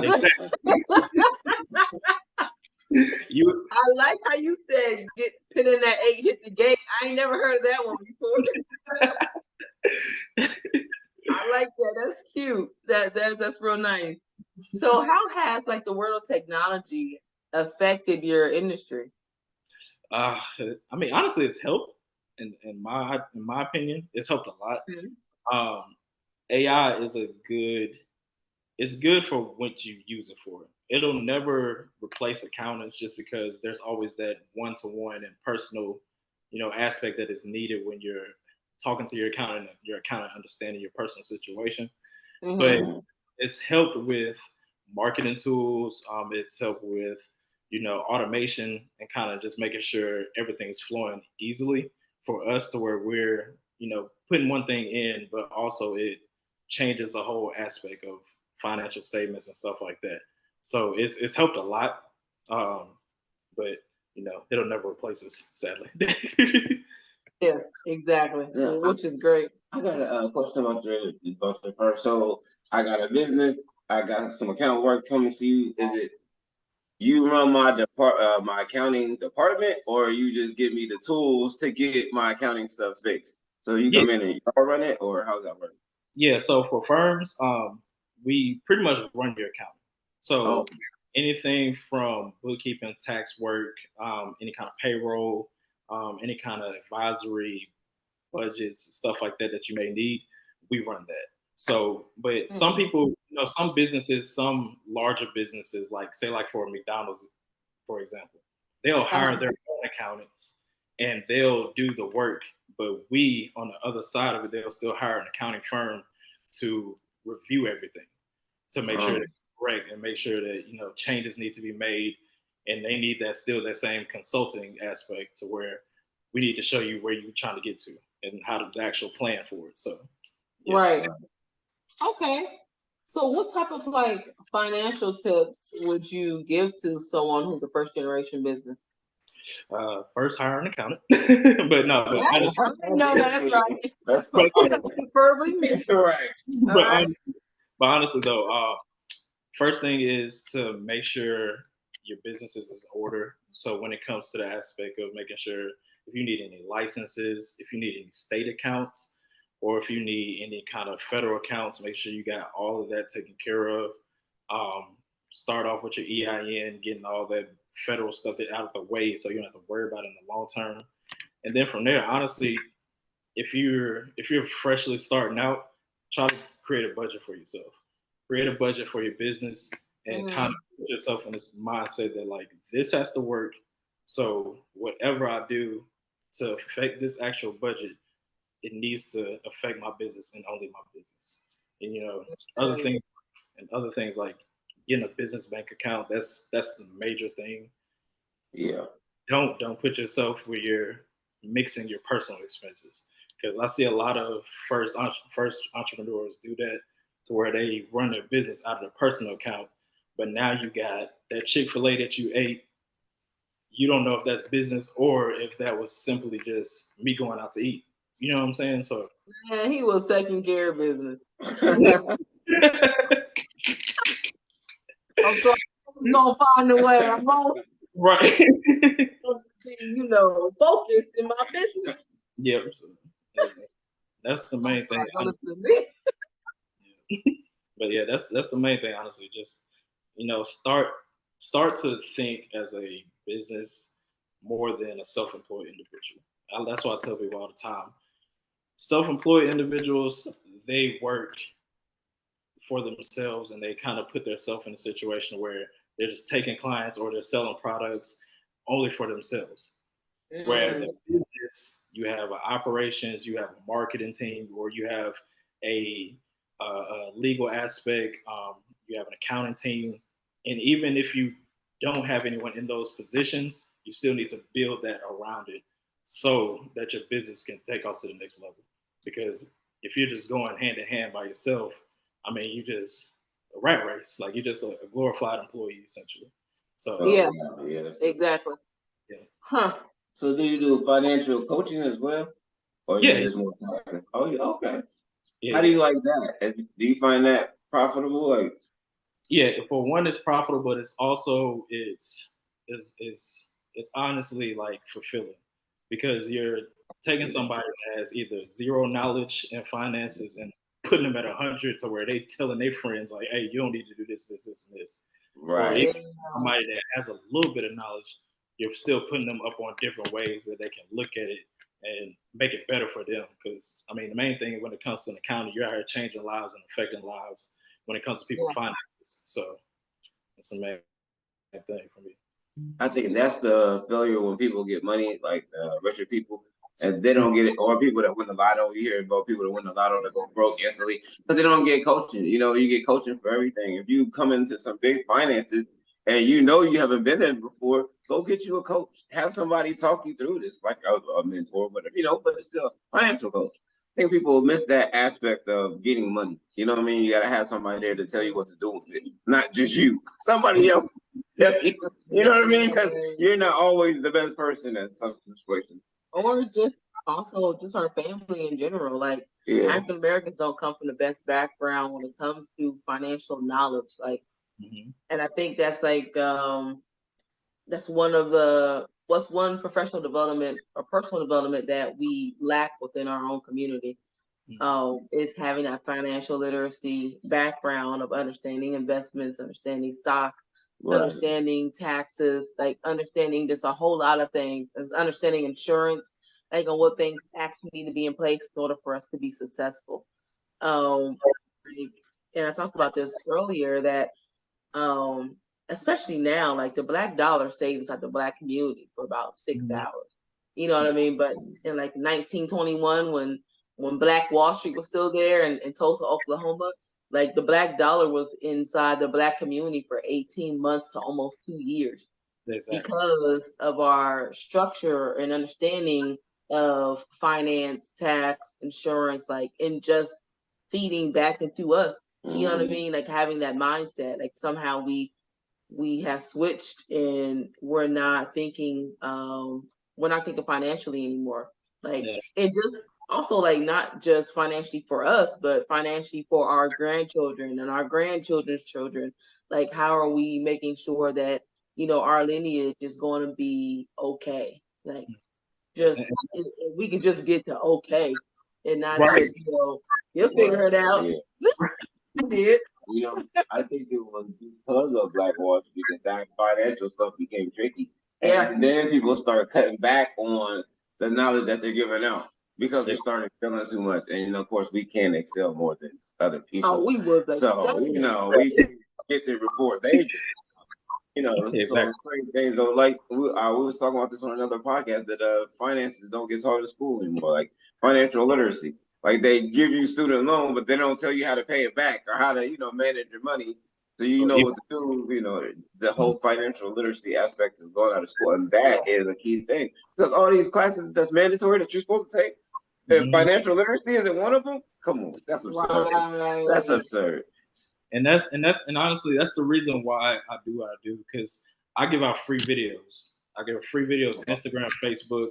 S2: like how you said put in that 8, hit the gate. I ain't never heard of that one before. I like that. That's cute. That's real nice. So how has like the world of technology affected your industry?
S1: I mean, honestly, it's helped. In my opinion, it's helped a lot. AI is it's good for what you use it for. It'll never replace accountants just because there's always that one-to-one and personal, aspect that is needed when you're talking to your accountant understanding your personal situation. But it's helped with marketing tools. It's helped with, automation and kind of just making sure everything's flowing easily for us to where we're, putting one thing in, but also it changes the whole aspect of financial statements and stuff like that. So it's helped a lot. But it'll never replace us, sadly.
S2: Yeah, exactly.
S3: Yeah,
S2: Which is great.
S3: I got a question about your first. So I got a business. I got some account work coming to you. Is it you run my accounting department, or you just give me the tools to get my accounting stuff fixed? So you
S1: Yeah.
S3: come in and you run it, or how's that work?
S1: Yeah, so for firms, we pretty much run your account. So anything from bookkeeping, tax work, any kind of payroll, any kind of advisory, budgets, stuff like that you may need, we run that. So, but some people, some businesses, some larger businesses, like say like for McDonald's, for example, they'll hire their own accountants and they'll do the work. But we, on the other side of it, they'll still hire an accounting firm to review everything to make sure it's correct and make sure that changes need to be made, and they need that same consulting aspect to where we need to show you where you're trying to get to and how to the actual plan for it. So,
S2: yeah. Right. Okay. So what type of like financial tips would you give to someone who's a first generation business?
S1: First hire an accountant, but no, but honestly,
S2: no, that's right. That's preferably me.
S3: Right.
S1: But honestly though, first thing is to make sure your business is in order. So when it comes to the aspect of making sure if you need any licenses, if you need any state accounts, or if you need any kind of federal accounts, make sure you got all of that taken care of. Start off with your EIN, getting all that federal stuff out of the way so you don't have to worry about it in the long term. And then from there, honestly, if you're freshly starting out, try to create a budget for yourself. Create a budget for your business and kind of put yourself in this mindset that like this has to work. So whatever I do to affect this actual budget, it needs to affect my business and only my business. And other things like getting a business bank account. That's the major thing.
S3: Yeah.
S1: Don't put yourself where you're mixing your personal expenses, because I see a lot of first entrepreneurs do that, to where they run their business out of their personal account, but now you got that Chick-fil-A that you ate. You don't know if that's business or if that was simply just me going out to eat. You know what I'm saying? So
S2: Man, he was second gear business. I'm gonna find a way. I'm gonna
S1: right.
S2: be, focused in my business.
S1: Yeah. So that's the main thing. But yeah, that's the main thing, honestly. Just start to think as a business more than a self-employed individual. That's why I tell people all the time. Self-employed individuals, they work for themselves, and they kind of put themselves in a situation where they're just taking clients or they're selling products only for themselves. Whereas in business, you have operations, you have a marketing team, or you have a legal aspect, you have an accounting team, and even if you don't have anyone in those positions, you still need to build that around it so that your business can take off to the next level. Because if you're just going hand in hand by yourself, I mean, you just a rat race. Like you're just a glorified employee essentially. So
S2: yeah,
S3: yeah,
S2: exactly.
S1: Yeah.
S2: Huh.
S3: So do you do financial coaching as well, or
S1: Yeah.
S3: you just more? Oh, yeah, okay.
S1: Yeah,
S3: How do you like that? Do you find that profitable? Like,
S1: yeah. For one, it's profitable, but it's also it's honestly like fulfilling, because you're taking somebody that has either zero knowledge in finances and putting them at 100 to where they telling their friends like, "Hey, you don't need to do this, this, this, and this." Or
S3: right?
S1: even somebody that has a little bit of knowledge, you're still putting them up on different ways that they can look at it and make it better for them. Because I mean, the main thing when it comes to an accounting, you're out here changing lives and affecting lives when it comes to people's finances. So it's a main thing for me.
S3: I think that's the failure when people get money, like richer people, and they don't get it, or people that win the lotto. You hear about people that win the lotto that go broke instantly because they don't get coaching. You get coaching for everything. If you come into some big finances and you haven't been there before, go get you a coach. Have somebody talk you through this, like a mentor, but it's still a financial coach. I think people miss that aspect of getting money. You know what I mean? You got to have somebody there to tell you what to do with it, not just you. Somebody else. You know what I mean? Because you're not always the best person in some situations.
S2: Or just also just our family in general. Like African Americans don't come from the best background when it comes to financial knowledge. Like, and I think that's like that's one professional development or personal development that we lack within our own community. Is having that financial literacy background of understanding investments, understanding stock, understanding taxes, like understanding just a whole lot of things, understanding insurance, like on what things actually need to be in place in order for us to be successful. And I talked about this earlier that especially now, like the Black dollar stays inside the Black community for about 6 hours. You know what I mean? But in like 1921, when Black Wall Street was still there in Tulsa, Oklahoma, like the Black dollar was inside the Black community for 18 months to almost 2 years. Exactly. Because of our structure and understanding of finance, tax, insurance, like and just feeding back into us. You know what I mean? Like having that mindset, like somehow we have switched and we're not thinking financially anymore. Like it just also like not just financially for us, but financially for our grandchildren and our grandchildren's children. Like how are we making sure that our lineage is going to be okay? Like just if we could just get to okay and not just you'll figure it out.
S3: I did. I think it was because of Black Wall Street that financial stuff became tricky. And then people start cutting back on the knowledge that they're giving out because they started feeling too much. And of course, we can't excel more than other people.
S2: Oh, we would.
S3: So we can get the report. They You know,
S1: Yeah,
S3: so
S1: exactly.
S3: crazy things though. Like we was talking about this on another podcast that finances don't get taught in school anymore. Like financial literacy, like they give you student loan, but they don't tell you how to pay it back or how to manage your money, so you
S1: So
S3: know what to do. The whole financial literacy aspect is going out of school, and that is a key thing because all these classes that's mandatory that you're supposed to take, if financial literacy isn't one of them, come on, that's absurd.
S2: Right.
S3: That's absurd.
S1: and honestly that's the reason why I do what I do, because I give out free videos. I give free videos Instagram, Facebook,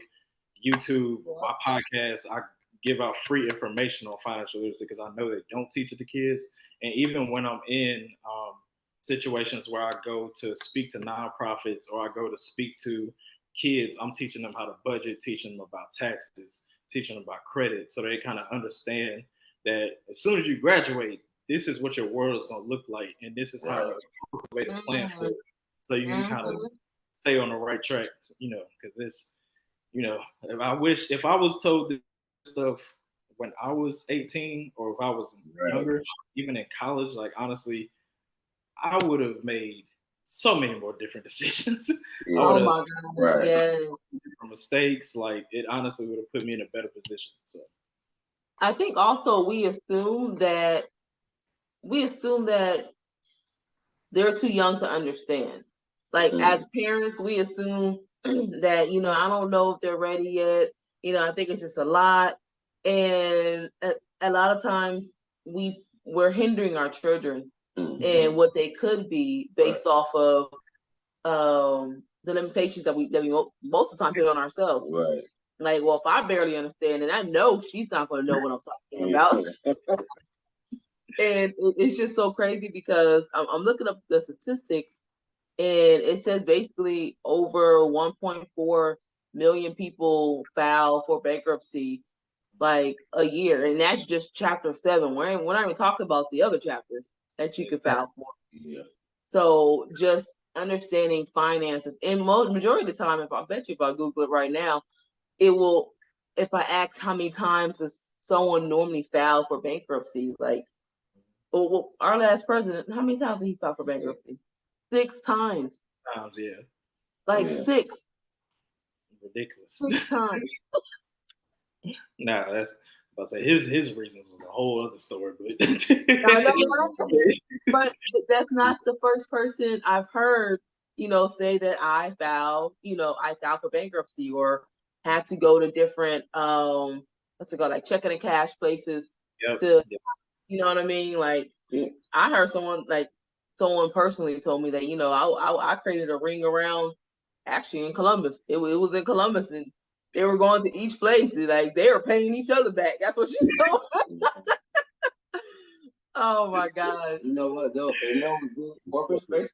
S1: YouTube, my podcast. I give out free information on financial literacy because I know they don't teach it to kids. And even when I'm in situations where I go to speak to nonprofits or I go to speak to kids, I'm teaching them how to budget, teaching them about taxes, teaching them about credit, so they kind of understand that as soon as you graduate, this is what your world is going to look like, and this is how you way to plan for it, so you can kind of stay on the right track. Because it's if I was told this stuff when I was 18, or if I was younger, even in college, like honestly, I would have made so many more different decisions. I would
S2: Oh
S1: have
S2: my God. Yes.
S1: different mistakes. Like it honestly would have put me in a better position. So
S2: I think also we assume that they're too young to understand. Like as parents, we assume that, I don't know if they're ready yet. I think it's just a lot. And a lot of times we're hindering our children and what they could be based off of the limitations that we most of the time put on ourselves.
S3: Right.
S2: Like, well, if I barely understand, and I know she's not going to know what I'm talking about. And it's just so crazy because I'm looking up the statistics, and it says basically over 1.4 million people file for bankruptcy like a year, and that's just chapter 7. We're not even talking about the other chapters that you could file for.
S3: Yeah.
S2: So just understanding finances, and majority of the time, if I Google it right now, it will. If I ask how many times does someone normally file for bankruptcy, like, well, our last president, how many times did he file for bankruptcy? 6 times.
S1: yeah.
S2: Like 6.
S1: Ridiculous.
S2: 6 times.
S1: Nah, that's about to say his reasons was a whole other story,
S2: But that's not the first person I've heard, say that I filed for bankruptcy or had to go to different what's it called, like checking and cash places to you know what I mean? Like I heard someone personally told me that, I created a ring around actually in Columbus. It was in Columbus, and they were going to each place. Like they were paying each other back. That's what she told me. Oh my God.
S3: You know what though? In those corporate spaces,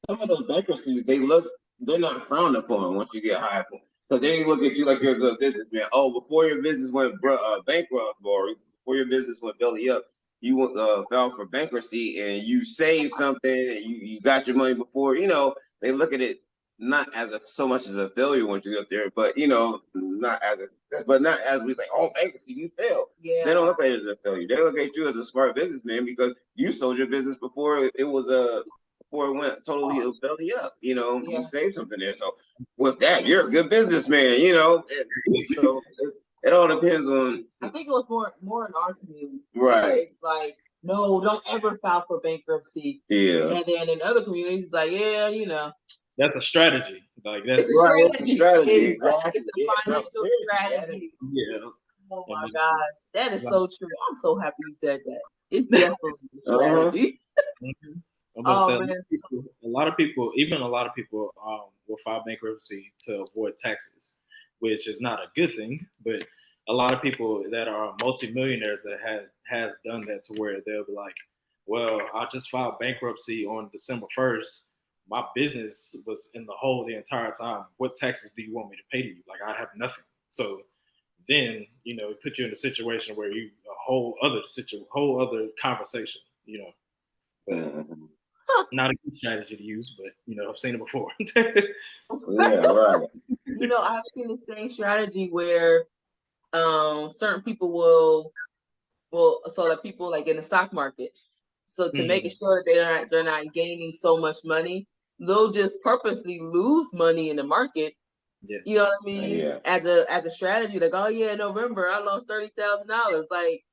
S3: some of those bankruptcies, they're not frowned upon once you get hired for. Because they look at you like you're a good businessman. Oh, before your business went bankrupt or before your business went belly up, you filed for bankruptcy and you saved something and you got your money before. They look at it not as so much as a failure once you get up there, but not as we like, oh, bankruptcy, you failed.
S2: Yeah.
S3: They don't look at it as a failure. They look at you as a smart businessman because you sold your business before it went totally belly up. You saved something there. So with that, you're a good businessman. So it all depends on.
S2: I think it was more in our community.
S3: Right.
S2: It's like, no, don't ever file for bankruptcy.
S3: Yeah.
S2: And then in other communities, like, yeah,
S1: that's a strategy. Like that's
S3: right. It's a strategy. Exactly.
S2: It's a financial strategy.
S1: Yeah.
S2: Oh my God, that is so true. I'm so happy you said that. It's definitely a strategy.
S1: A lot of people will file bankruptcy to avoid taxes, which is not a good thing. But a lot of people that are multimillionaires that has done that to where they'll be like, well, I just filed bankruptcy on December 1st. My business was in the hole the entire time. What taxes do you want me to pay to you? Like I have nothing. So then it puts you in a situation where you a whole other conversation. But not a good strategy to use, but I've seen it before.
S3: Yeah, right.
S2: I've seen the same strategy where certain people will so that people like in the stock market. So to make sure they're not gaining so much money, they'll just purposely lose money in the market.
S1: Yeah.
S2: You know what I mean?
S3: Yeah.
S2: As a strategy, like, oh yeah, in November I lost $30,000. Like,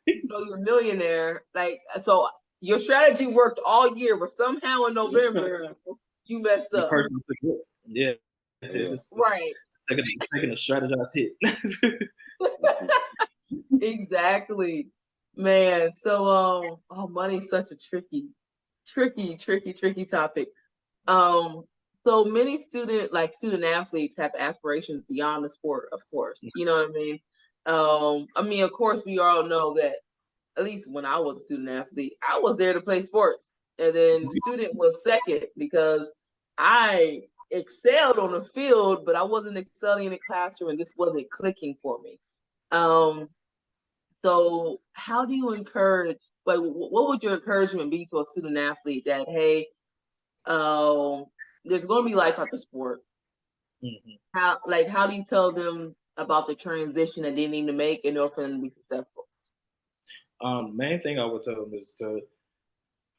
S2: you're a millionaire. Like, so your strategy worked all year, but somehow in November you messed
S1: The
S2: up.
S1: person took it. Yeah.
S3: Yeah.
S1: It's
S2: Right.
S1: taking a strategized hit.
S2: Exactly. Man. So oh, money's such a tricky topic. So many student athletes have aspirations beyond the sport, of course. You know what I mean? Of course, we all know that, at least when I was a student athlete, I was there to play sports. And then student was second because I excelled on the field, but I wasn't excelling in the classroom and this wasn't clicking for me. Um, so how do you encourage, like, what would your encouragement be to a student athlete that, hey, there's going to be life after sport?
S1: Mhm.
S2: How do you tell them about the transition that they need to make in order for them to be successful?
S1: Main thing I would tell them is to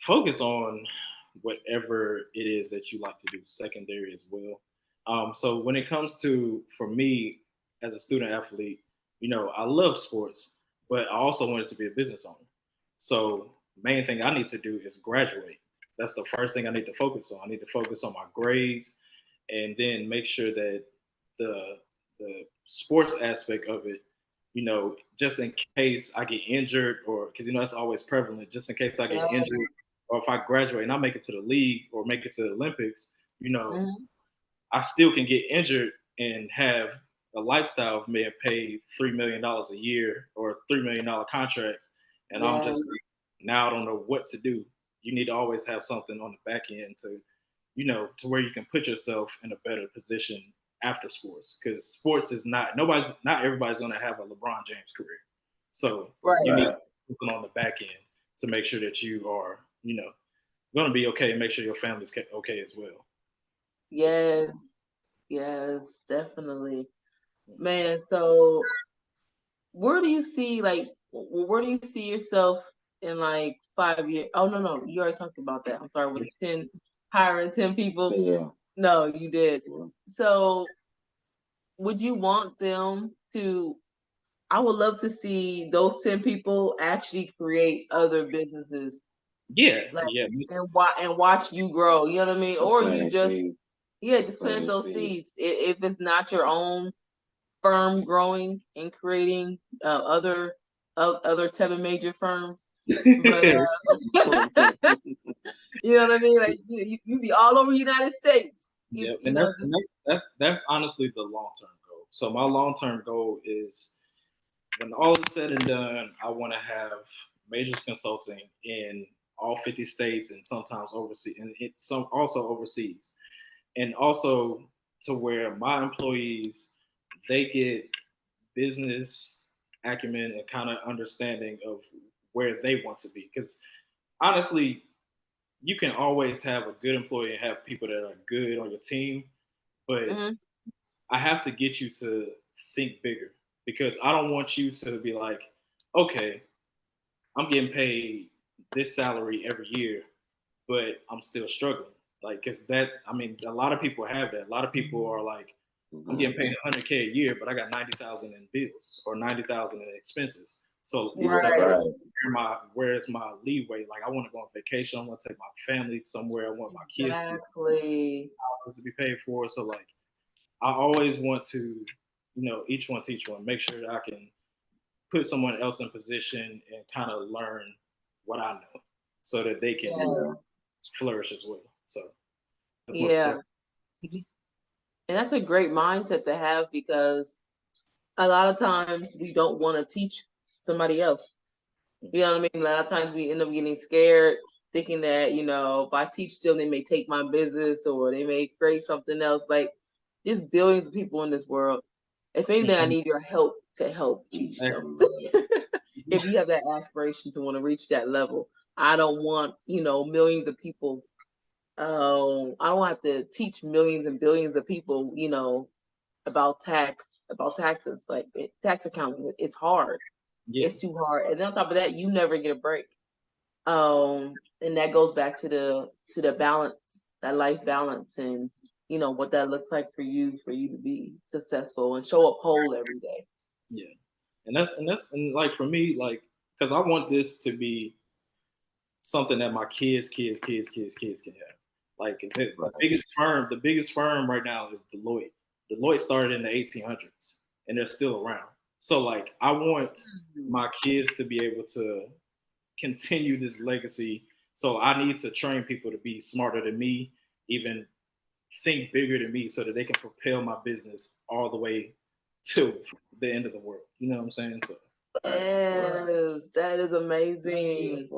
S1: focus on whatever it is that you like to do secondary as well. So when it comes to, for me as a student athlete, I love sports, but I also wanted to be a business owner. So main thing I need to do is graduate. That's the first thing I need to focus on. I need to focus on my grades, and then make sure that the the sports aspect of it, just in case I get injured, or because that's always prevalent, just in case I get injured, or if I graduate and I make it to the league or make it to the Olympics,
S2: Mhm.
S1: I still can get injured and have a lifestyle of being paid $3 million a year or $3 million contracts, and I'm
S2: Yeah.
S1: just now I don't know what to do. You need to always have something on the back end to where you can put yourself in a better position after sports, because sports is not everybody's going to have a LeBron James career. So
S2: Right.
S1: you need
S3: Right.
S1: something on the back end to make sure that you are going to be okay, and make sure your family's okay as well.
S2: Yes. Yes, definitely. Man, so where do you see where do you see yourself in like 5 years? Oh no, you already talked about that. I'm sorry, with 10 hiring 10 people.
S3: Yeah.
S2: No, you did. So would you want them to, I would love to see those 10 people actually create other businesses,
S1: Yeah,
S2: like,
S1: yeah,
S2: and watch you grow, you know what I mean? Or you
S3: Planting
S2: just,
S3: seeds.
S2: yeah, just plant
S3: Planting
S2: those
S3: seeds.
S2: seeds. If it's not your own firm growing and creating other Tevin Major firms, but you know what I mean? Like you be all over the United States.
S1: yeah,
S2: You
S1: and
S2: know,
S1: that's honestly the long term goal. So my long term goal is, when all is said and done, I want to have Majors Consulting in all 50 states, and sometimes overseas, and some also overseas, and also to where my employees, they get business acumen and kind of understanding of where they want to be. Because honestly, you can always have a good employee and have people that are good on your team, but
S2: mhm.
S1: I have to get you to think bigger, because I don't want you to be like, okay, I'm getting paid this salary every year, but I'm still struggling. Like, cause a lot of people have that. A lot of people are like, I'm getting paid 100K a year, but I got 90,000 in bills or 90,000 in expenses. So,
S2: Right.
S1: where's my leeway? Like, I want to go on vacation. I want to take my family somewhere. I want my kids to
S2: Exactly.
S1: be paid for. So, like, I always want to, each one teach one. Make sure that I can put someone else in position and kind of learn what I know, so that they can
S2: Yeah.
S1: flourish as well. So that's most
S2: Yeah.
S1: definitely.
S2: And that's a great mindset to have, because a lot of times we don't want to teach somebody else. You know what I mean? A lot of times we end up getting scared, thinking that, if I teach them, they may take my business or they may create something else. Like, there's billions of people in this world. If anything, I need your help to help teach them. If you have that aspiration to want to reach that level, I don't want, millions of people. I don't have to teach millions and billions of people, about taxes, like tax accounting. It's hard.
S1: Yeah.
S2: It's too hard. And then on top of that, you never get a break. And that goes back to the balance life balance, and what that looks like for you to be successful and show up whole every day.
S1: Yeah, and like for me, like because I want this to be something that my kids can have. Like the biggest firm right now is Deloitte. Deloitte started in the 1800s, and they're still around. So like, I want my kids to be able to continue this legacy. So I need to train people to be smarter than me, even think bigger than me, so that they can propel my business all the way to the end of the world. You know what I'm saying? So
S2: Yes, that is amazing.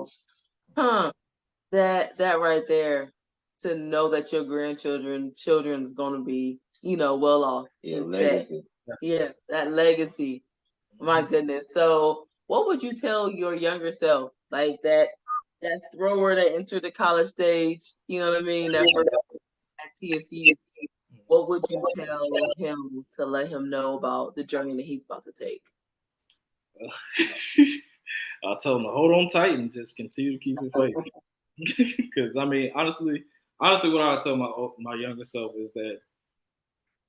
S2: Huh. That right there, to know that your children's gonna be, well off.
S3: Yeah,
S2: and set.
S3: legacy.
S2: Yeah, that legacy. My goodness. So what would you tell your younger self? Like that thrower that entered the college stage, you know what I mean? That first at TSU. What would you tell him to let him know about the journey that he's about to take?
S1: I'll tell them to hold on tight and just continue to keep it faith. Because I mean, honestly, what I tell my younger self is that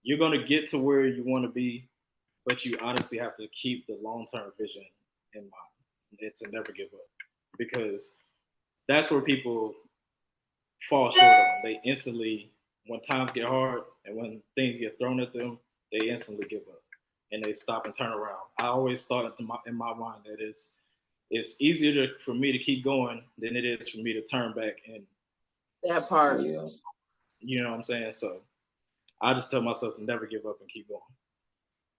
S1: you're gonna get to where you want to be, but you honestly have to keep the long term vision in mind and to never give up, because that's where people fall short on. They instantly, when times get hard and when things get thrown at them, they instantly give up and they stop and turn around. I always thought in my mind that it's easier for me to keep going than it is for me to turn back, and
S2: That part.
S3: Yeah.
S1: you know what I'm saying. So I just tell myself to never give up and keep going.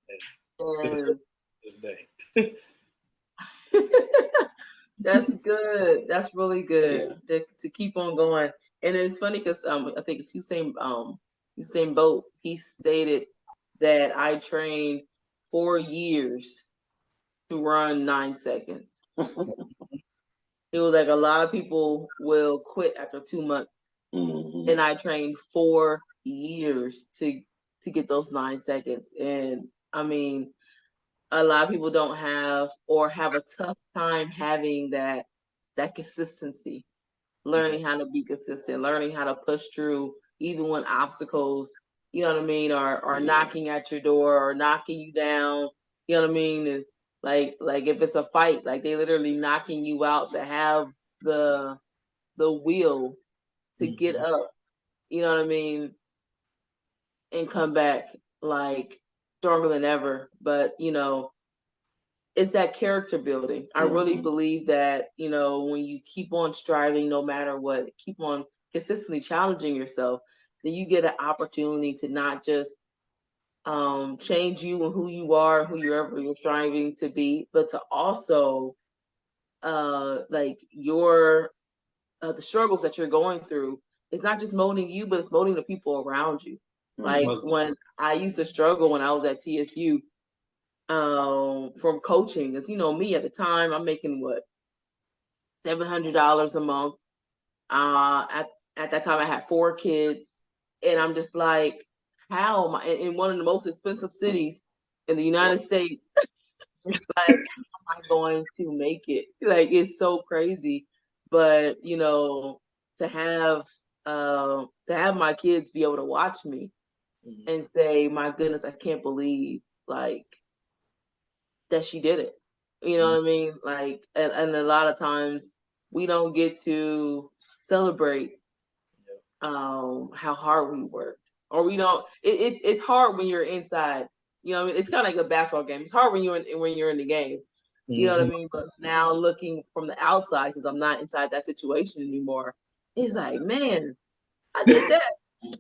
S1: And still this day.
S2: That's good. That's really good to keep on going. And it's funny because I think it's Usain Bolt. He stated that I trained 4 years to run 9 seconds. It was like a lot of people will quit after 2 months, and I trained 4 years to get those 9 seconds. And I mean, a lot of people don't have, or have a tough time having that consistency, learning how to be consistent, learning how to push through even when obstacles, you know what I mean, are knocking at your door or knocking you down, you know what I mean? And like if it's a fight, like they literally knocking you out, to have the will to get up, you know what I mean, and come back like stronger than ever. But it's that character building. I really believe that, when you keep on striving, no matter what, keep on consistently challenging yourself, then you get an opportunity to not just change you and who you are, who you're striving to be, but to also like your the struggles that you're going through. It's not just molding you, but it's molding the people around you. Like when I used to struggle when I was at TSU, from coaching, as me at the time, I'm making what, $700 a month. At that time, I had 4 kids, and I'm just like, how am I in one of the most expensive cities in the United States? Like, how am I going to make it? Like, it's so crazy. But to have my kids be able to watch me and say, "My goodness, I can't believe like that she did it." You know what I mean? Like, and a lot of times we don't get to celebrate how hard we worked, or we don't. It's hard when you're inside. You know what I mean? It's kind of like a basketball game. It's hard when you're in the game. You know what I mean? But now looking from the outside, since I'm not inside that situation anymore, it's like, man, I did that.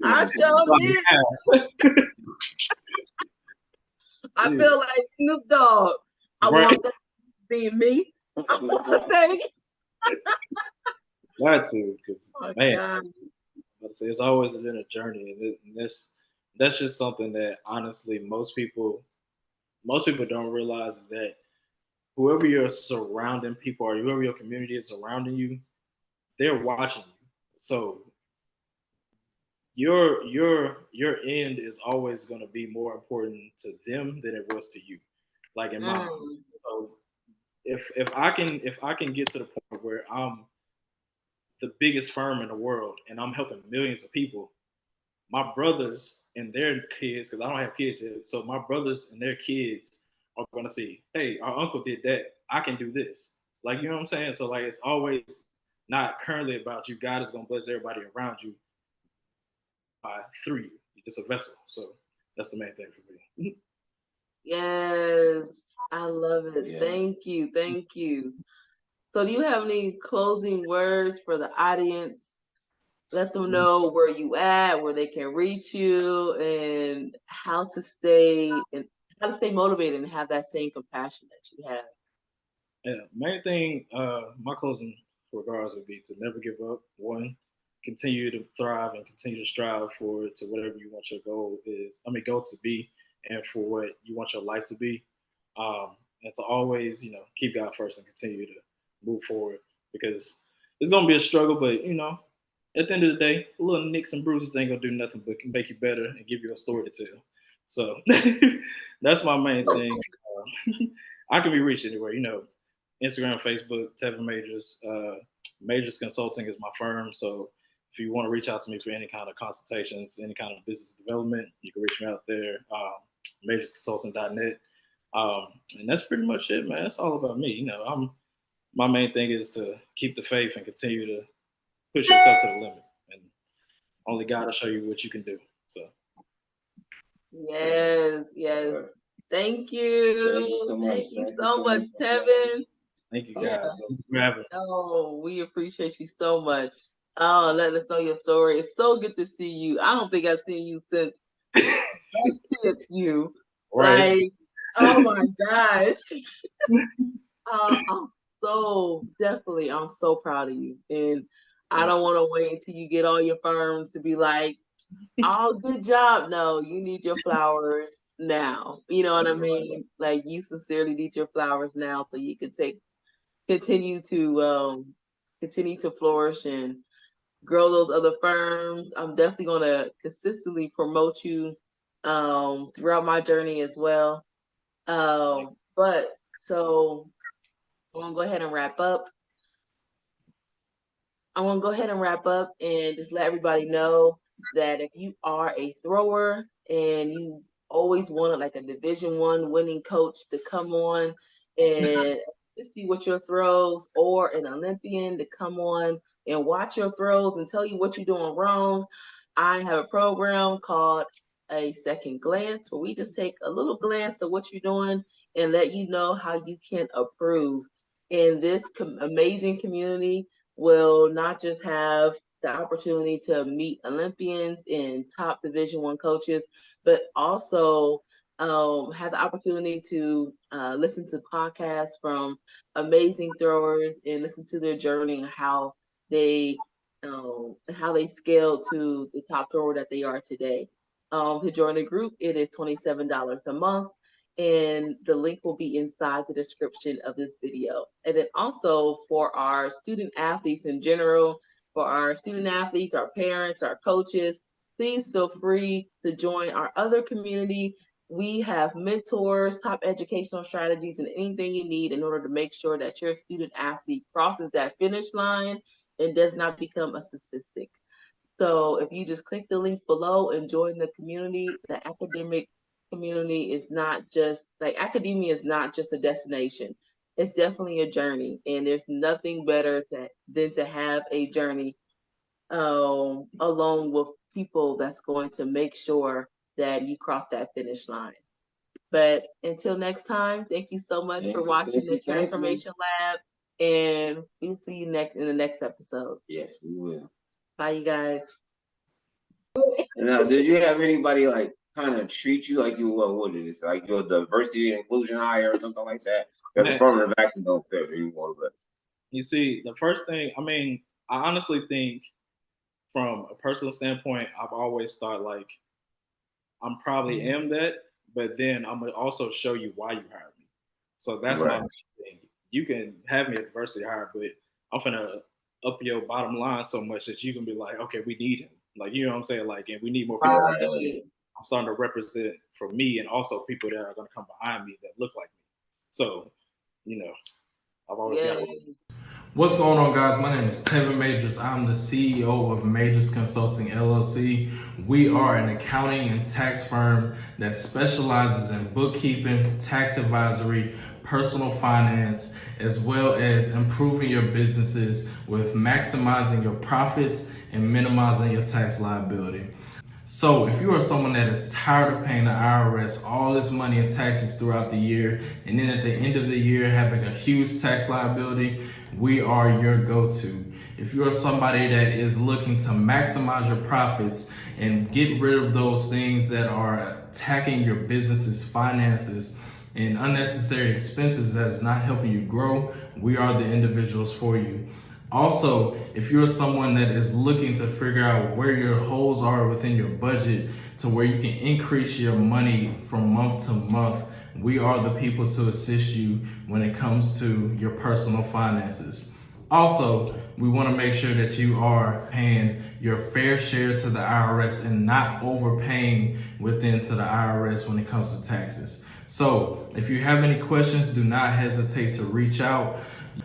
S2: I sure did. I feel like Snoop Dogg. I want that being me. I want that.
S1: Got to, because man,
S2: God.
S1: it's always been a journey, and that's just something that honestly most people don't realize, is that whoever you're surrounding people, or whoever your community is surrounding you, they're watching you. So your end is always going to be more important to them than it was to you. Like in my so if I can get to the point where I'm the biggest firm in the world and I'm helping millions of people, my brothers and their kids, because I don't have kids yet, so my brothers and their kids are going to see, hey, our uncle did that. I can do this. Like, you know what I'm saying? So, like, it's always not currently about you. God is going to bless everybody around you through you. You're just a vessel. So, that's the main thing for me.
S2: Yes, I love it.
S3: Yeah.
S2: Thank you. Thank you. So, do you have any closing words for the audience? Let them know where you at, where they can reach you, and how to stay motivated and have that same compassion that you have.
S1: Yeah, main thing, my closing regards would be to never give up. One, continue to thrive and continue to strive for it to whatever you want your goal is. I mean, goal to be, and for what you want your life to be. And to always, keep God first and continue to move forward because it's gonna be a struggle. But at the end of the day, little nicks and bruises ain't gonna do nothing but make you better and give you a story to tell. So that's my main thing. I can be reached anywhere. Instagram, Facebook, Tevin Majors. Majors Consulting is my firm. So if you want to reach out to me for any kind of consultations, any kind of business development, you can reach me out there, majorsconsulting.net. And that's pretty much it, man. That's all about me. My main thing is to keep the faith and continue to push yourself to the limit. And only God will show you what you can do. So
S2: Yes, yes. Thank you.
S3: Thank you so much.
S2: Thank you so much, Tevin.
S1: thank you
S2: Yeah.
S1: guys for having me.
S2: Oh, we appreciate you so much. Oh, letting us know your story. It's so good to see you. I don't think I've seen you since you.
S1: Right.
S2: Like, oh my gosh. I'm I'm so proud of you. And I don't want to wait until you get all your firms to be like, oh, good job. No, you need your flowers now. You know what I mean? Like you sincerely need your flowers now so you can continue to flourish and grow those other firms. I'm definitely gonna consistently promote you throughout my journey as well. But so I'm gonna go ahead and wrap up. I want to go ahead and wrap up and just let everybody know that if you are a thrower and you always wanted like a Division 1 winning coach to come on and to see what your throws, or an Olympian to come on and watch your throws and tell you what you're doing wrong, I have a program called A Second Glance where we just take a little glance of what you're doing and let you know how you can improve in this amazing community. Will not just have the opportunity to meet Olympians and top Division 1 coaches, but also have the opportunity to listen to podcasts from amazing throwers and listen to their journey and how they scaled to the top thrower that they are today. To join the group, it is $27 a month, and the link will be inside the description of this video. And then also for our student athletes in general, for our student athletes, our parents, our coaches, please feel free to join our other community. We have mentors, top educational strategies, and anything you need in order to make sure that your student athlete crosses that finish line and does not become a statistic. So if you just click the link below and join the community, the academic community is not just like academia is not just a destination. It's definitely a journey, and there's nothing better than to have a journey along with people that's going to make sure that you cross that finish line. But until next time, thank you so much for watching the Transformation Lab, and we'll see you in the next episode.
S3: Yes, we will.
S2: Bye, you guys.
S3: Now, did you have anybody like kind of treat you like you what is this, like your diversity and inclusion hire or something like that? Because affirmative action don't fit anymore. But
S1: you see, the first thing, I honestly think from a personal standpoint, I've always thought like I'm probably am that, but then I'm gonna also show you why you hired me. So that's my thing. You can have me at diversity hire, but I'm gonna up your bottom line so much that you can be like, okay, we need him. Like, you know what I'm saying? Like, and we need more people.
S2: Right.
S1: I'm starting to represent for me and also people that are gonna come behind me that look like me. So, I've always got.
S4: What's going on, guys? My name is Tevin Majors. I'm the CEO of Majors Consulting LLC. We are an accounting and tax firm that specializes in bookkeeping, tax advisory, personal finance, as well as improving your businesses with maximizing your profits and minimizing your tax liability. So if you are someone that is tired of paying the IRS all this money in taxes throughout the year, and then at the end of the year having a huge tax liability, we are your go-to. If you are somebody that is looking to maximize your profits and get rid of those things that are attacking your business's finances and unnecessary expenses that is not helping you grow, we are the individuals for you. Also, if you're someone that is looking to figure out where your holes are within your budget to where you can increase your money from month to month, we are the people to assist you when it comes to your personal finances. Also, we want to make sure that you are paying your fair share to the IRS and not overpaying within to the IRS when it comes to taxes. So if you have any questions, do not hesitate to reach out.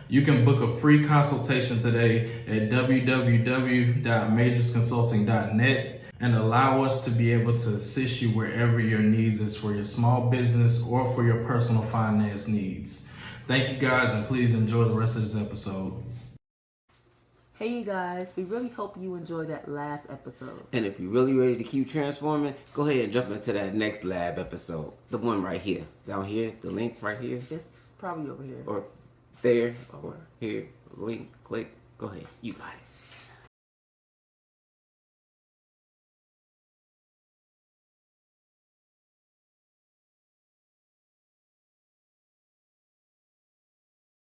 S4: You can book a free consultation today at www.majorsconsulting.net and allow us to be able to assist you wherever your needs is for your small business or for your personal finance needs. Thank you guys, and please enjoy the rest of this episode.
S5: Hey, you guys, we really hope you enjoyed that last episode.
S3: And if you're really ready to keep transforming, go ahead and jump into that next lab episode. The one right here. Down here, the link right here.
S5: It's probably over here.
S3: Or there, or here, link, click. Go ahead. You got it.